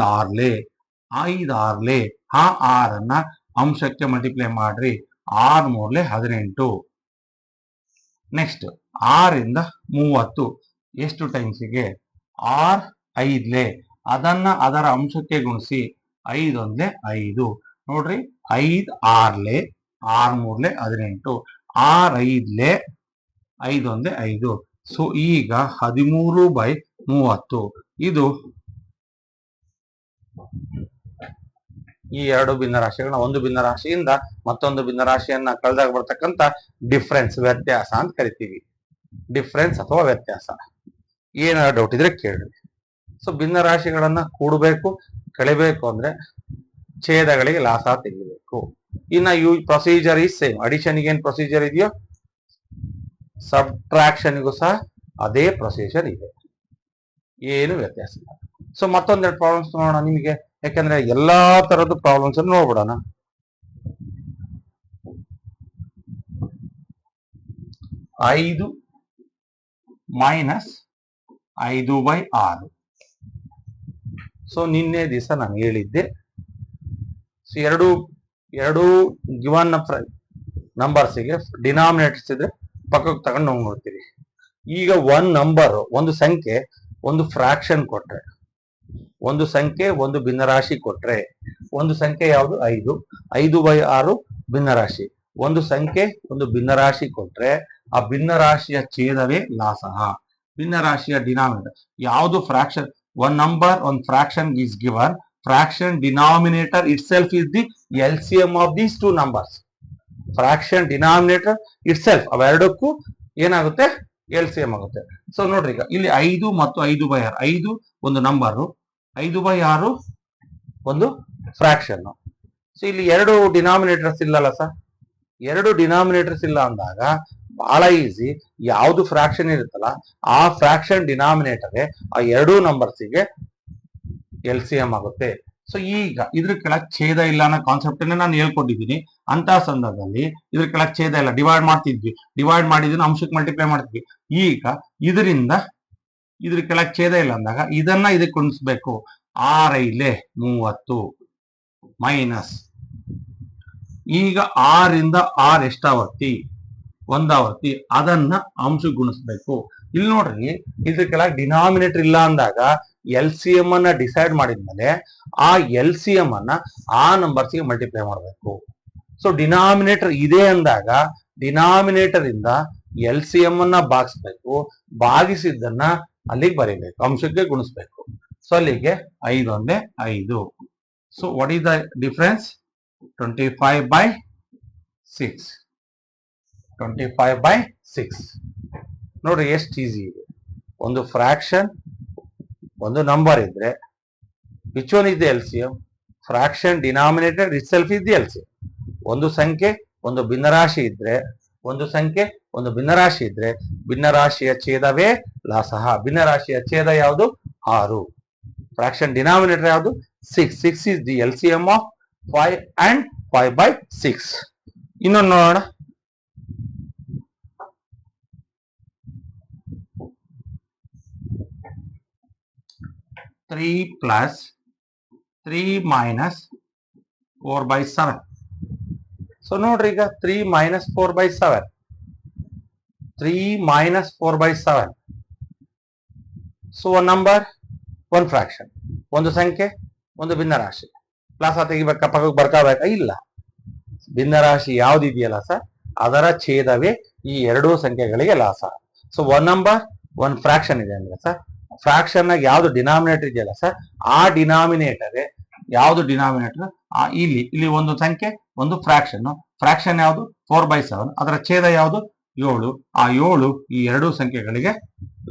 6 ಆ 6 ಅಂಶಕ್ಕೆ ಮಲ್ಟಿಪ್ಲೈ ಮಾಡ್ರಿ. 6 3 18. ನೆಕ್ಸ್ಟ್ 6ರಿಂದ 30 ಎಷ್ಟು ಟೈಮ್ಸ್ಗೆ? 6 5 ಅದನ್ನ ಅದರ ಅಂಶಕ್ಕೆ ಗುಣಿಸಿ. 5 1 5 ನೋಡ್ರಿ. 5 6 6 3 18 6 5 5 1 5. ಸೊ ಈಗ 13/30 ಇದು ಈ ಎರಡು ಭಿನ್ನರಾಶಿಗಳನ್ನ ಒಂದು ಭಿನ್ನರಾಶಿಯಿಂದ ಮತ್ತೊಂದು ಭಿನ್ನರಾಶಿಯನ್ನ ಕಳೆದಾಗ ಬರ್ತಕ್ಕಂಥ ಡಿಫ್ರೆನ್ಸ್, ವ್ಯತ್ಯಾಸ ಅಂತ ಕರಿತೀವಿ. ಡಿಫ್ರೆನ್ಸ್ ಅಥವಾ ವ್ಯತ್ಯಾಸ. ಏನಾದ್ರು ಡೌಟ್ ಇದ್ರೆ ಕೇಳ್ರಿ. ಸೊ ಭಿನ್ನರಾಶಿಗಳನ್ನ ಕೂಡಬೇಕು, ಕಳಿಬೇಕು ಅಂದ್ರೆ ಛೇದಗಳಿಗೆ ಲಾಸಹ ತೆಗಿಬೇಕು. ಇನ್ನ ಪ್ರೊಸೀಜರ್ ಈಸ್ ಸೇಮ್. ಅಡಿಷನ್ಗೆ ಏನ್ ಪ್ರೊಸೀಜರ್ ಇದೆಯೋ ಸಬ್ಟ್ರಾಕ್ಷನ್ಗೂ ಸಹ ಅದೇ ಪ್ರೊಸೀಜರ್ ಇದೆ, ಏನು ವ್ಯತ್ಯಾಸ ಇಲ್ಲ. ಸೊ ಮತ್ತೊಂದೆರಡು ಪ್ರಾಬ್ಲಮ್ಸ್ ನೋಡೋಣ ನಿಮಗೆ, ಯಾಕಂದ್ರೆ ಎಲ್ಲಾ ತರದ್ದು ಪ್ರಾಬ್ಲಮ್ಸ್ ಅನ್ನು ನೋಡ್ಬಿಡೋಣ. 5 - 5/6. ಸೊ ನಿನ್ನೆ ದಿವಸ ನಾನು ಹೇಳಿದ್ದೆ, ಸೊ ಎರಡು ಗಿವನ್ ನಂಬರ್ಸ್ಗೆ ಡಿನಾಮಿನೇಟರ್ಸ್ ಇದ್ರೆ ಪಕ್ಕಕ್ಕೆ ತಗೊಂಡು ನೋಡ್ತೀವಿ. ಈಗ ಒಂದು ಸಂಖ್ಯೆ ಒಂದು ಫ್ರಾಕ್ಷನ್ ಕೊಟ್ರೆ, ಒಂದು ಸಂಖ್ಯೆ ಒಂದು ಭಿನ್ನರಾಶಿ ಕೊಟ್ರೆ, ಒಂದು ಸಂಖ್ಯೆ ಯಾವುದು? 5. 5/6 ಭಿನ್ನರಾಶಿ. ಒಂದು ಸಂಖ್ಯೆ ಒಂದು ಭಿನ್ನರಾಶಿ ಕೊಟ್ರೆ ಆ ಭಿನ್ನರಾಶಿಯ ಛೇದವೇ ಲಾಸಹ. ಭಿನ್ನರಾಶಿಯ ಡಿನಾಮಿನೇಟರ್ ಯಾವುದು? Fraction. One number one fraction is given fraction denominator itself is the LCM of these two numbers. Fraction denominator itself ಅವೆರಡಕ್ಕೂ ಏನಾಗುತ್ತೆ LCM ಆಗುತ್ತೆ. ಸೊ ನೋಡ್ರಿ, ಈಗ ಇಲ್ಲಿ 5 ಮತ್ತು 5/6, 5 ಒಂದು ನಂಬರು, 5/6 ಒಂದು ಫ್ರಾಕ್ಷನ್. ಸೊ ಇಲ್ಲಿ ಎರಡು ಡಿನಾಮಿನೇಟರ್ಸ್ ಇಲ್ಲಲ್ಲ ಸರ್, ಎರಡು ಡಿನಾಮಿನೇಟರ್ಸ್ ಇಲ್ಲ ಅಂದಾಗ ಬಹಳ ಈಸಿ. ಯಾವ್ದು ಫ್ರಾಕ್ಷನ್ ಇರುತ್ತಲ್ಲ ಆ ಫ್ರಾಕ್ಷನ್ ಡಿನಾಮಿನೇಟರ್ ಆ ಎರಡೂ ನಂಬರ್ಸಿಗೆ LCM ಆಗುತ್ತೆ. ಸೊ ಈಗ ಇದ್ರ ಕೆಳಗೆ ಛೇದ ಇಲ್ಲ ಅನ್ನೋ ಕಾನ್ಸೆಪ್ಟ್ ನಾನು ಹೇಳ್ಕೊಟ್ಟಿದ್ದೀನಿ. ಅಂತ ಸಂದರ್ಭದಲ್ಲಿ ಇದ್ರ ಕೆಳಗೆ ಛೇದ ಇಲ್ಲ, ಡಿವೈಡ್ ಮಾಡ್ತಿದ್ವಿ, ಡಿವೈಡ್ ಮಾಡಿದ್ರೆ ಅಂಶಕ್ಕೆ ಮಲ್ಟಿಪ್ಲೈ ಮಾಡ್ತಿದ್ವಿ. ಈಗ ಇದರಿಂದ ಇದ್ರ ಕೆಳಗೆ ಛೇದ ಇಲ್ಲ ಅಂದಾಗ ಇದನ್ನ ಇದಕ್ಕೆ ಕುಣಿಸ್ಬೇಕು. 6×30 ಮೈನಸ್, ಈಗ 6 6 ಎಷ್ಟಾವರ್ತಿ, ಒಂದಾವರ್ತಿ, ಅದನ್ನ ಅಂಶಕ್ಕೆ ಗುಣಿಸ್ಬೇಕು. ಇಲ್ಲಿ ನೋಡ್ರಿ, ಇದ್ರ ಕೆಳಗೆ ಡಿನಾಮಿನೇಟರ್ ಇಲ್ಲ ಅಂದಾಗ LCM ಅನ್ನ ಡಿಸೈಡ್ ಮಾಡಿದ್ಮೇಲೆ ಆ LCM ಅನ್ನ ಆ ನಂಬರ್ಸ್ಗೆ ಮಲ್ಟಿಪ್ಲೈ ಮಾಡಬೇಕು. ಸೊ ಡಿನಾಮಿನೇಟರ್ ಇದೆ ಅಂದಾಗ ಡಿನಾಮಿನೇಟರ್ ಇಂದ LCM ಅನ್ನ ಭಾಗಿಸ್ಬೇಕು, ಭಾಗಿಸಿದ್ದನ್ನ ಅಲ್ಲಿಗೆ ಬರೀಬೇಕು, ಅಂಶಕ್ಕೆ ಗುಣಿಸ್ಬೇಕು. ಸೊ ಅಲ್ಲಿಗೆ 5×5. So what is the difference? 25/6. 25/6. ನೋಡ್ರಿ ಎಷ್ಟು ಈಸಿ ಇದೆ. ಒಂದು ಫ್ರಾಕ್ಷನ್, ಒಂದು ನಂಬರ್ ಇದ್ರೆ which one is the LCM? Fraction denominator itself is the LCM. ಒಂದು ಸಂಖ್ಯೆ ಒಂದು ಭಿನ್ನರಾಶಿ ಇದ್ರೆ, ಒಂದು ಸಂಖ್ಯೆ ಒಂದು ಭಿನ್ನರಾಶಿ ಇದ್ರೆ ಭಿನ್ನರಾಶಿಯ ಛೇದವೇ ಲಾಸಹ. ಭಿನ್ನರಾಶಿಯ ಛೇದ ಯಾವುದು? 6. ಫ್ರಾಕ್ಷನ್ ಡಿನಾಮಿನೇಟರ್ ಯಾವುದು? 6. 6 is the LCM of 5 and 5/6. ಇನ್ನೊಂದು ನೋಡೋಣ. 3 plus 3 minus 4/7. ಸೊ ನೋಡ್ರಿ, ಈಗ 3 minus 4/7, 3 minus 4/7. So one number, one fraction, ಒಂದು ಸಂಖ್ಯೆ ಒಂದು ಭಿನ್ನರಾಶಿ. ಪ್ಲಸ್ ತೆಗಿಬೇಕಾ, ಪಕ್ಕಕ್ಕೆ ಬರ್ಕೋಬೇಕಾ? ಇಲ್ಲ. ಭಿನ್ನರಾಶಿ ಯಾವ್ದಿದೆಯಲ್ಲ ಸರ್, ಅದರ ಛೇದವೇ ಈ ಎರಡೂ ಸಂಖ್ಯೆಗಳಿಗೆ ಲಾಸ. So one number one fraction ಇದೆ ಅಂದ್ರೆ ಸರ್, ಫ್ರಾಕ್ಷನ್ ನಾಗ ಯಾವ್ದು ಡಿನಾಮಿನೇಟರ್ ಇದೆಯಲ್ಲ ಸರ್, ಆ ಡಿನಾಮಿನೇಟರ್ ಯಾವ್ದು ಡಿನಾಮಿನೇಟರ್, ಇಲ್ಲಿ ಒಂದು ಸಂಖ್ಯೆ ಒಂದು ಫ್ರಾಕ್ಷನ್. ಫ್ರಾಕ್ಷನ್ ಯಾವುದು? 4/7. ಅದರ ಛೇದ ಯಾವುದು? 7. ಆ 7 ಈ ಎರಡೂ ಸಂಖ್ಯೆಗಳಿಗೆ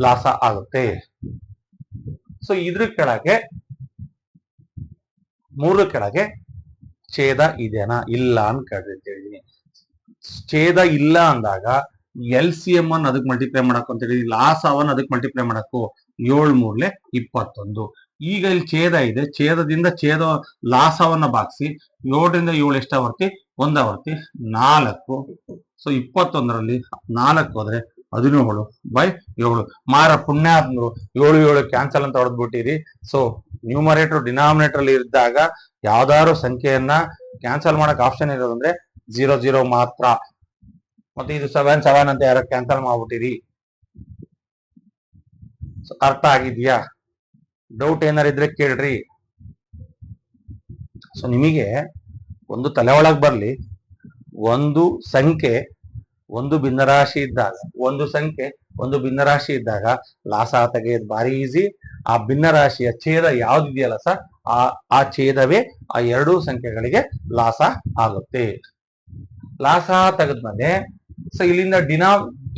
ಲಾಸ ಆಗುತ್ತೆ. ಸೊ ಇದ್ರ ಕೆಳಗೆ 3 ಕೆಳಗೆ ಛೇದ ಇದೆನಾ ಇಲ್ಲ ಅಂತ ಕೇಳಿದ್ದೀನಿ. ಛೇದ ಇಲ್ಲ ಅಂದಾಗ LCM ಅನ್ನು ಅದಕ್ಕೆ ಮಲ್ಟಿಪ್ಲೈ ಮಾಡಕ್ ಅಂತ ಹೇಳಿ, ಲಾಸವನ್ನ ಅದಕ್ಕೆ ಮಲ್ಟಿಪ್ಲೈ ಮಾಡಕ್ಕೂ 7×3 21. ಈಗ ಇಲ್ಲಿ ಛೇದ ಇದೆ, ಛೇದದಿಂದ ಛೇದ ಲಾಸವನ್ನ ಭಾಗಿಸಿ 7ರಿಂದ 7 ಎಷ್ಟಾವರ್ತಿ? ಒಂದಾವರ್ತಿ, 4. ಸೊ 21ರಲ್ಲಿ 4 ಹೋದ್ರೆ 17/7. ಮಾರ ಪುಣ್ಯಾತ್ಮರು 7 7 ಕ್ಯಾನ್ಸಲ್ ಅಂತ ಹೊಡೆದ್ಬಿಟ್ಟಿರಿ. ಸೊ ನ್ಯೂಮರೇಟರ್ ಡಿನಾಮಿನೇಟರ್ ಅಲ್ಲಿ ಇದ್ದಾಗ ಯಾವ್ದಾದ್ರು ಸಂಖ್ಯೆಯನ್ನ ಕ್ಯಾನ್ಸಲ್ ಮಾಡಕ್ ಆಪ್ಷನ್ ಇರೋದಂದ್ರೆ 0 0 ಮಾತ್ರ. ಮತ್ತೆ ಇದು 7 7 ಅಂತ ಯಾರು ಕ್ಯಾನ್ಸಲ್ ಮಾಡ್ಬಿಟ್ಟಿರಿ. ಅರ್ಥ ಆಗಿದ್ಯಾ? ಡೌಟ್ ಏನಾರ ಇದ್ರೆ ಕೇಳ್ರಿ. ಸೊ ನಿಮಗೆ ಒಂದು ತಲೆ ಒಳಗ್ ಬರ್ಲಿ, ಒಂದು ಸಂಖ್ಯೆ ಒಂದು ಭಿನ್ನರಾಶಿ ಇದ್ದಾಗ, ಒಂದು ಸಂಖ್ಯೆ ಒಂದು ಭಿನ್ನರಾಶಿ ಇದ್ದಾಗ ಲಾಸ ತೆಗೆಯೋದು ಬಾರಿ ಈಸಿ. ಆ ಭಿನ್ನರಾಶಿಯ ಛೇದ ಯಾವ್ದಿದೆಯಲ್ಲ ಸರ್, ಆ ಛೇದವೇ ಆ ಎರಡೂ ಸಂಖ್ಯೆಗಳಿಗೆ ಲಾಸ ಆಗುತ್ತೆ. ಲಾಸ ತೆಗೆದ್ಮೇಲೆ ಸೊ ಇಲ್ಲಿಂದ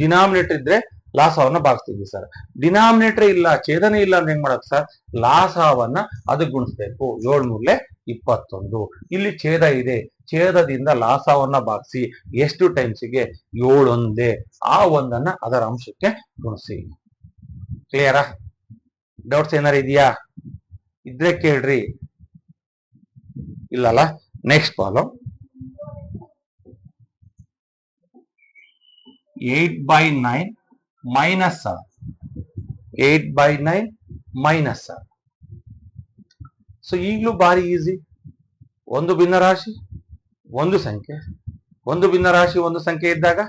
ಡಿನಾಮಿನೇಟರ್ ಇದ್ರೆ ಲಾಸವನ್ನ ಭಾಗಿಸ್ತೀವಿ ಸರ್. ಡಿನಾಮಿನೇಟರ್ ಇಲ್ಲ, ಛೇದನೆ ಇಲ್ಲ ಅಂದ್ರೆ ಹೆಂಗ್ ಮಾಡಕ್ ಸರ್? ಲಾಸವನ್ನ ಅದಕ್ಕೆ ಗುಣಿಸ್ಬೇಕು. 7×3 21. ಇಲ್ಲಿ ಛೇದ ಇದೆ, ಛೇದದಿಂದ ಲಾಸವನ್ನ ಭಾಗಿಸಿ ಎಷ್ಟು ಟೈಮ್ಸ್ಗೆ? 7 ಒಂದೇ. ಆ ಒಂದನ್ನ ಅದರ ಅಂಶಕ್ಕೆ ಗುಣಿಸಿ. ಕ್ಲಿಯರಾ? ಡೌಟ್ಸ್ ಏನಾರ ಇದೆಯಾ? ಇದ್ರೆ ಕೇಳ್ರಿ. ಇಲ್ಲಲ್ಲ? Next problem. 8/9 minus 7. 8/9 minus 7. So ಈಗಲೂ ಬಾರಿ ಈಸಿ. ಒಂದು ಭಿನ್ನರಾಶಿ ಒಂದು ಸಂಖ್ಯೆ, ಒಂದು ಭಿನ್ನರಾಶಿ ಒಂದು ಸಂಖ್ಯೆ ಇದ್ದಾಗ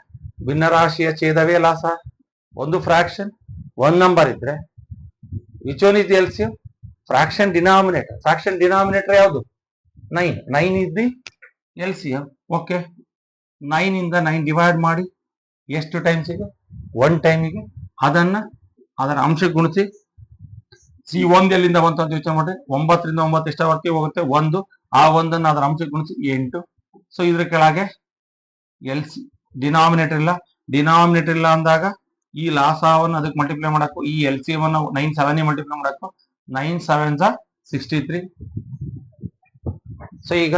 ಭಿನ್ನರಾಶಿಯ ಛೇದವೇ ಲಾಸ. ಒಂದು ಫ್ರಾಕ್ಷನ್ ಒನ್ ನಂಬರ್ ಇದ್ರೆ which one is the LCM? Fraction denominator. Fraction denominator ಯಾವುದು? 9. 9 ಇಸ್ ದಿ LCM. ಓಕೆ, 9 ಇಂದ 9 ಡಿವೈಡ್ ಮಾಡಿ ಎಷ್ಟು ಟೈಮ್ಸ್ ಇದೆ? 1 ಟೈಮಿಗೆ. ಅದನ್ನ ಅದರ ಅಂಶಕ್ಕೆ ಗುಣಿಸಿ ಸಿ ಒಂದ್ ಎಲ್ಲಿಂದ ಬಂತು ಅಂತ ಯೋಚನೆ ಮಾಡಿ 9ರಿಂದ 9 ಎಷ್ಟವರೆಗೆ ಹೋಗುತ್ತೆ 1, ಆ 1ಅನ್ನು ಅದರ ಅಂಶಕ್ಕೆ ಗುಣಿಸಿ 8. ಸೊ ಇದ್ರ ಕೆಳಗೆ ಎಲ್ ಸಿ ಡಿನಾಮಿನೇಟರ್ ಇಲ್ಲ ಅಂದಾಗ ಈ ಲಾಸವನ್ನು ಅದಕ್ಕೆ ಮಲ್ಟಿಪ್ಲೈ ಮಾಡಬೇಕು, ಈ ಎಲ್ ಸಿ ಅನ್ನು 9 7 ಮಲ್ಟಿಪ್ಲೈ ಮಾಡಬೇಕು, 9 7 63. ಸೊ ಈಗ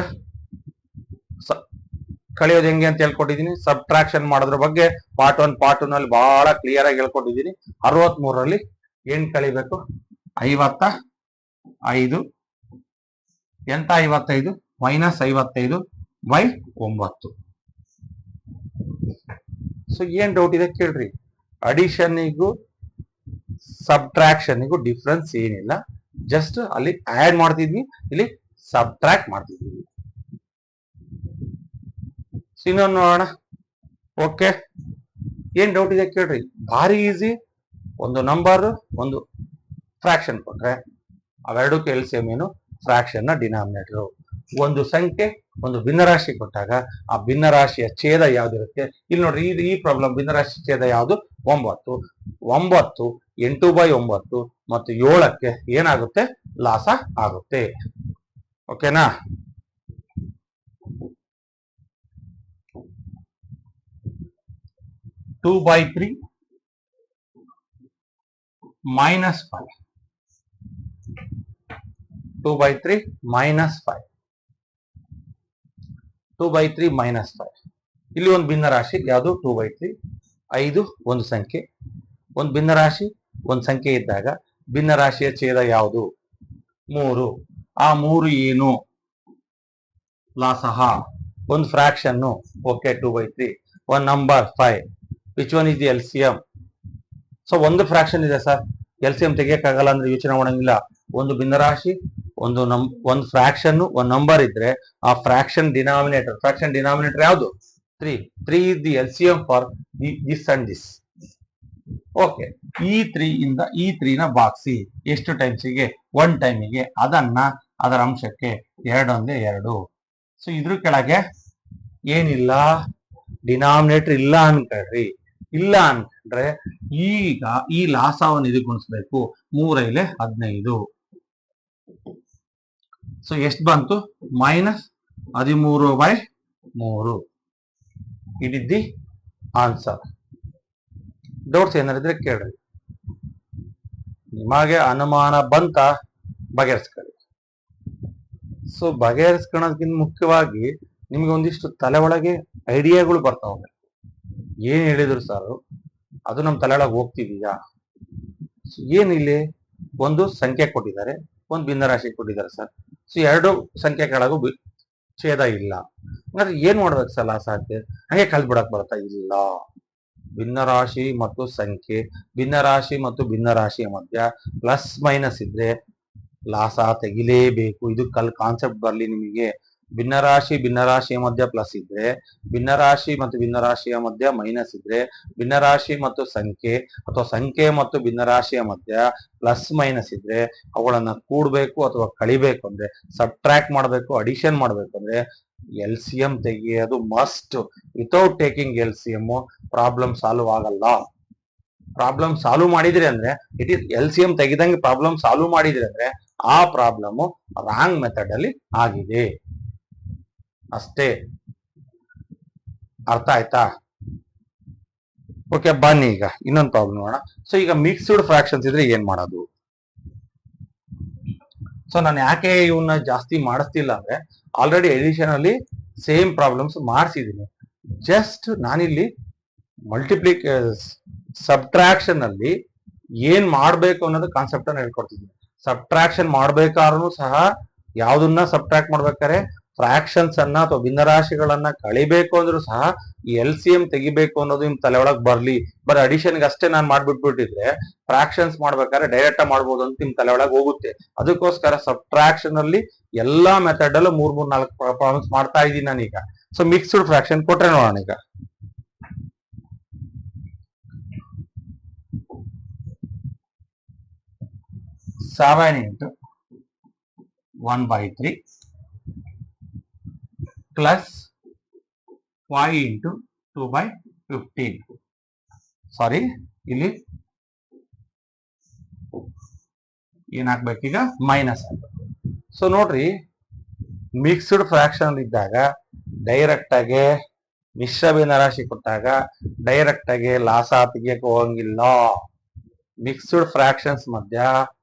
ಕಳೆಯೋದು ಹೆಂಗೆ ಅಂತ ಹೇಳ್ಕೊಟ್ಟಿದ್ದೀನಿ. ಸಬ್ಟ್ರಾಕ್ಷನ್ ಮಾಡೋದ್ರ ಬಗ್ಗೆ ಪಾರ್ಟ್ 1 ಪಾರ್ಟ್ 2 ನಲ್ಲಿ ಬಹಳ ಕ್ಲಿಯರ್ ಆಗಿ ಹೇಳ್ಕೊಟ್ಟಿದ್ದೀನಿ. 63ರಲ್ಲಿ ಏನ್ ಕಳಿಬೇಕು? 55. ಎಂತ 55? -55/9. ಸೊ ಏನ್ ಡೌಟ್ ಇದೆ ಕೇಳ್ರಿ. ಅಡಿಷನ್ನಿಗೂ ಸಬ್ಟ್ರಾಕ್ಷನ್ನಿಗೂ ಡಿಫ್ರೆನ್ಸ್ ಏನಿಲ್ಲ, ಜಸ್ಟ್ ಅಲ್ಲಿ ಆಡ್ ಮಾಡ್ತಿದ್ವಿ, ಇಲ್ಲಿ ಸಬ್ಟ್ರಾಕ್ಟ್ ಮಾಡ್ತಿದ್ವಿ. ಇನ್ನೊಂದು ನೋಡೋಣ. ಓಕೆ, ಏನ್ ಡೌಟ್ ಇದೆ ಕೇಳ್ರಿ. ಭಾರಿ ಈಸಿ. ಒಂದು ನಂಬರ್ ಒಂದು ಫ್ರಾಕ್ಷನ್ ಕೊಟ್ರೆ ಅವೆರಡಕ್ಕೂ ಎಲ್ಸಿಎಂ ಏನು? ಫ್ರಾಕ್ಷನ್ ನ ಡಿನಾಮಿನೇಟರ್. ಒಂದು ಸಂಖ್ಯೆ ಒಂದು ಭಿನ್ನರಾಶಿ ಕೊಟ್ಟಾಗ ಆ ಭಿನ್ನರಾಶಿಯ ಛೇದ ಯಾವ್ದಿರುತ್ತೆ? ಇಲ್ಲಿ ನೋಡ್ರಿ, ಈ ಪ್ರಾಬ್ಲಮ್ ಭಿನ್ನರಾಶಿ ಛೇದ ಯಾವುದು? 9. 9 8/9 ಮತ್ತು 7ಕ್ಕೆ ಏನಾಗುತ್ತೆ? ಲಾಸ ಆಗುತ್ತೆ. ಓಕೆನಾ? -2/3 -5. 2/3 -5. 2/3 -5. ಇಲ್ಲಿ ಒಂದು ಭಿನ್ನರಾಶಿ ಯಾವುದು? 2/3. 5 ಒಂದು ಸಂಖ್ಯೆ. ಒಂದು ಭಿನ್ನರಾಶಿ ಒಂದು ಸಂಖ್ಯೆ ಇದ್ದಾಗ ಭಿನ್ನರಾಶಿಯ ಛೇದ ಯಾವುದು? 3. ಆ 3 ಏನು? ಲಾಸಹ. ಒಂದು ಫ್ರಾಕ್ಷನ್. ಓಕೆ, 2/3. ಒಂದು number 5. Which one is the LCM? So ಒಂದು ಫ್ರಾಕ್ಷನ್ ಇದೆ ಸರ್, ಎಲ್ಸಿಎಂ ತೆಗಿಯಕ್ಕಾಗಲ್ಲ ಅಂದ್ರೆ ಯೋಚನೆ ಮಾಡಂಗಿಲ್ಲ. ಒಂದು ಭಿನ್ನರಾಶಿ ಒಂದು ಫ್ರಾಕ್ಷನ್ ಒಂದು ನಂಬರ್ ಇದ್ರೆ ಆ ಫ್ರಾಕ್ಷನ್ ಡಿನಾಮಿನೇಟರ್ ಯಾವುದು? 3. 3 is the LCM for this and this. Okay, ಈ 3 ಇಂದ ಈ 3 ನ ಬಾಕ್ಸಿ ಎಷ್ಟು ಟೈಮ್ಸಿಗೆ? 1 ಟೈಮಿಗೆ. ಅದನ್ನ ಅದರ ಅಂಶಕ್ಕೆ 2 ಒಂದೇ 2. ಸೊ ಇದ್ರ ಕೆಳಗೆ ಏನಿಲ್ಲ, ಡಿನಾಮಿನೇಟರ್ ಇಲ್ಲ ಅನ್ಕೊಳ್ರಿ. ಇಲ್ಲ ಅನ್ಕೊಂಡ್ರೆ ಈಗ ಈ ಲಾಸವನ್ನು ಇದು ಗುಣಿಸ್ಬೇಕು. 3 15. ಸೊ ಎಷ್ಟು ಬಂತು? -13/3. It is the answer. Doubts ಏನಾರಿದ್ರೆ ಕೇಳ್ರಿ. ನಿಮಗೆ ಅನುಮಾನ ಬಂತ ಬಗೆಹರಿಸ್ಕೊಳ್ಳಿ. ಸೊ ಬಗೆಹರಿಸ್ಕೊಳ್ಳೋದಕ್ಕಿಂತ ಮುಖ್ಯವಾಗಿ ನಿಮ್ಗೆ ಒಂದಿಷ್ಟು ತಲೆ ಒಳಗೆ ಐಡಿಯಾಗಳು ಬರ್ತಾ ಹೋಗ್ಬೇಕು. ಏನ್ ಹೇಳಿದ್ರು ಸರ್ ಅದು ನಮ್ಮ ತಲೆ ಒಳಗೆ ಹೋಗ್ತಿದೀಯಾ? ಏನಿಲ್ಲಿ ಒಂದು ಸಂಖ್ಯೆ ಕೊಟ್ಟಿದ್ದಾರೆ, ಒಂದು ಭಿನ್ನರಾಶಿ ಕೊಟ್ಟಿದ್ದಾರೆ ಸರ್. ಸೊ 2 ಸಂಖ್ಯೆ ಕೆಳಗೂ ಛೇದ ಇಲ್ಲ. ಹಾಗಾದ್ರೆ ಏನ್ ಮಾಡ್ಬೇಕು ಸರ್? ಲಾಸ ಹಾಕಿ ಹಂಗೆ ಕಲ್ಬಿಡಕ್ ಬರುತ್ತಾ? ಇಲ್ಲ. ಭಿನ್ನರಾಶಿ ಮತ್ತು ಸಂಖ್ಯೆ, ಭಿನ್ನರಾಶಿ ಮತ್ತು ಭಿನ್ನರಾಶಿಯ ಮಧ್ಯ ಪ್ಲಸ್ ಮೈನಸ್ ಇದ್ರೆ ಲಾಸ ತೆಗಿಲೇಬೇಕು. ಇದು ಕಾನ್ಸೆಪ್ಟ್ ಬರ್ಲಿ ನಿಮಗೆ. ಭಿನ್ನರಾಶಿಯ ಮಧ್ಯ ಪ್ಲಸ್ ಇದ್ರೆ, ಭಿನ್ನರಾಶಿ ಮತ್ತು ಭಿನ್ನರಾಶಿಯ ಮಧ್ಯ ಮೈನಸ್ ಇದ್ರೆ, ಭಿನ್ನರಾಶಿ ಮತ್ತು ಸಂಖ್ಯೆ ಅಥವಾ ಸಂಖ್ಯೆ ಮತ್ತು ಭಿನ್ನರಾಶಿಯ ಮಧ್ಯ ಪ್ಲಸ್ ಮೈನಸ್ ಇದ್ರೆ ಅವುಗಳನ್ನ ಕೂಡಬೇಕು ಅಥವಾ ಕಳಿಬೇಕು ಅಂದ್ರೆ, ಸಬ್ಟ್ರಾಕ್ಟ್ ಮಾಡಬೇಕು, ಅಡಿಷನ್ ಮಾಡಬೇಕು ಅಂದ್ರೆ ಎಲ್ಸಿಎಂ ತೆಗೆಯೋದು must. Without taking LCM problem solve ಆಗಲ್ಲ. ಪ್ರಾಬ್ಲಮ್ ಸಾಲ್ವ್ ಮಾಡಿದ್ರಿ ಅಂದ್ರೆ ಇಟ್ ಇಸ್ ಎಲ್ಸಿಎಂ ತೆಗೆದಂಗೆ ಪ್ರಾಬ್ಲಮ್ ಸಾಲ್ವ್ ಮಾಡಿದ್ರಿ ಅಂದ್ರೆ ಆ ಪ್ರಾಬ್ಲಮ್ ರಾಂಗ್ ಮೆಥಡ್ ಅಲ್ಲಿ ಆಗಿದೆ ಅಷ್ಟೇ. ಅರ್ಥ ಆಯ್ತಾ? ಓಕೆ, ಬನ್ನಿ ಈಗ ಇನ್ನೊಂದು ಪ್ರಾಬ್ಲಮ್ ನೋಡೋಣ. ಸೊ ಈಗ ಮಿಕ್ಸ್ಡ್ ಫ್ರಾಕ್ಷನ್ಸ್ ಇದ್ರೆ ಏನ್ ಮಾಡೋದು? ಸೊ ನಾನು ಯಾಕೆ ಇವನ್ನ ಜಾಸ್ತಿ ಮಾಡಿಸ್ತಿಲ್ಲ ಅಂದ್ರೆ ಆಲ್ರೆಡಿ ಎಡಿಷನ್ ಅಲ್ಲಿ ಸೇಮ್ ಪ್ರಾಬ್ಲಮ್ಸ್ ಮಾಡಿಸಿದ್ದೀನಿ. ಜಸ್ಟ್ ನಾನಿಲ್ಲಿ ಸಬ್ಟ್ರಾಕ್ಷನ್ ಅಲ್ಲಿ ಏನ್ ಮಾಡ್ಬೇಕು ಅನ್ನೋದು ಕಾನ್ಸೆಪ್ಟ್ ಅನ್ನು ಹೇಳ್ಕೊಡ್ತಿದ್ದೀನಿ. ಸಬ್ಟ್ರಾಕ್ಷನ್ ಮಾಡ್ಬೇಕಾದ್ರೂ ಸಹ ಯಾವ್ದನ್ನ ಸಬ್ಟ್ರಾಕ್ಟ್ ಮಾಡ್ಬೇಕಾದ್ರೆ ಫ್ರಾಕ್ಷನ್ಸ್ ಅನ್ನ ಅಥವಾ ಭಿನ್ನರಾಶಿಗಳನ್ನ ಕಳಿಬೇಕು ಅಂದ್ರೂ ಸಹ ಈ ಎಲ್ಸಿಎಂ ತೆಗಿಬೇಕು ಅನ್ನೋದು ನಿಮ್ ತಲೆ ಒಳಗ್ ಬರ್ಲಿ. ಬರೀ ಅಡಿಷನ್ಗೆ ಅಷ್ಟೇ ನಾನು ಮಾಡ್ಬಿಟ್ಬಿಟ್ಟಿದ್ರೆ ಫ್ರಾಕ್ಷನ್ಸ್ ಮಾಡ್ಬೇಕಾದ್ರೆ ಡೈರೆಕ್ಟ್ ಮಾಡ್ಬೋದು ಅಂತ ನಿಮ್ ತಲೆ ಒಳಗೆ ಹೋಗುತ್ತೆ. ಅದಕ್ಕೋಸ್ಕರ ಸಬ್ಟ್ರಾಕ್ಷನ್ ಅಲ್ಲಿ ಎಲ್ಲಾ ಮೆಥಡ್ ಅಲ್ಲೂ 3-4 ಪ್ರಾಬ್ಲಮ್ಸ್ ಮಾಡ್ತಾ ಇದ್ದೀನಿ ನಾನೀಗ. ಸೊ ಮಿಕ್ಸ್ಡ್ ಫ್ರಾಕ್ಷನ್ ಕೊಟ್ರೆ ನೋಡೋಣ ಈಗ. Seven into 1/3 plus 5 into 2/15. ಸಾರಿ, ಇಲ್ಲಿ ಏನಾಗ್ಬೇಕೀಗ ಮೈನಸ್ ಆಗ್ಬೇಕು. ಸೊ ನೋಡ್ರಿ, ಮಿಕ್ಸ್ಡ್ ಫ್ರಾಕ್ಷನ್ ಇದ್ದಾಗ ಡೈರೆಕ್ಟ್ ಆಗಿ ಮಿಶ್ರ ಭಿನ್ನರಾಶಿ ಕೊಟ್ಟಾಗ ಡೈರೆಕ್ಟ್ ಆಗಿ ಲಾಸ ತೆಗಿಯಕ್ಕೆ ಹೋಗಂಗಿಲ್ಲ. ಮಿಕ್ಸ್ಡ್ ಫ್ರಾಕ್ಷನ್ಸ್ ಮಧ್ಯ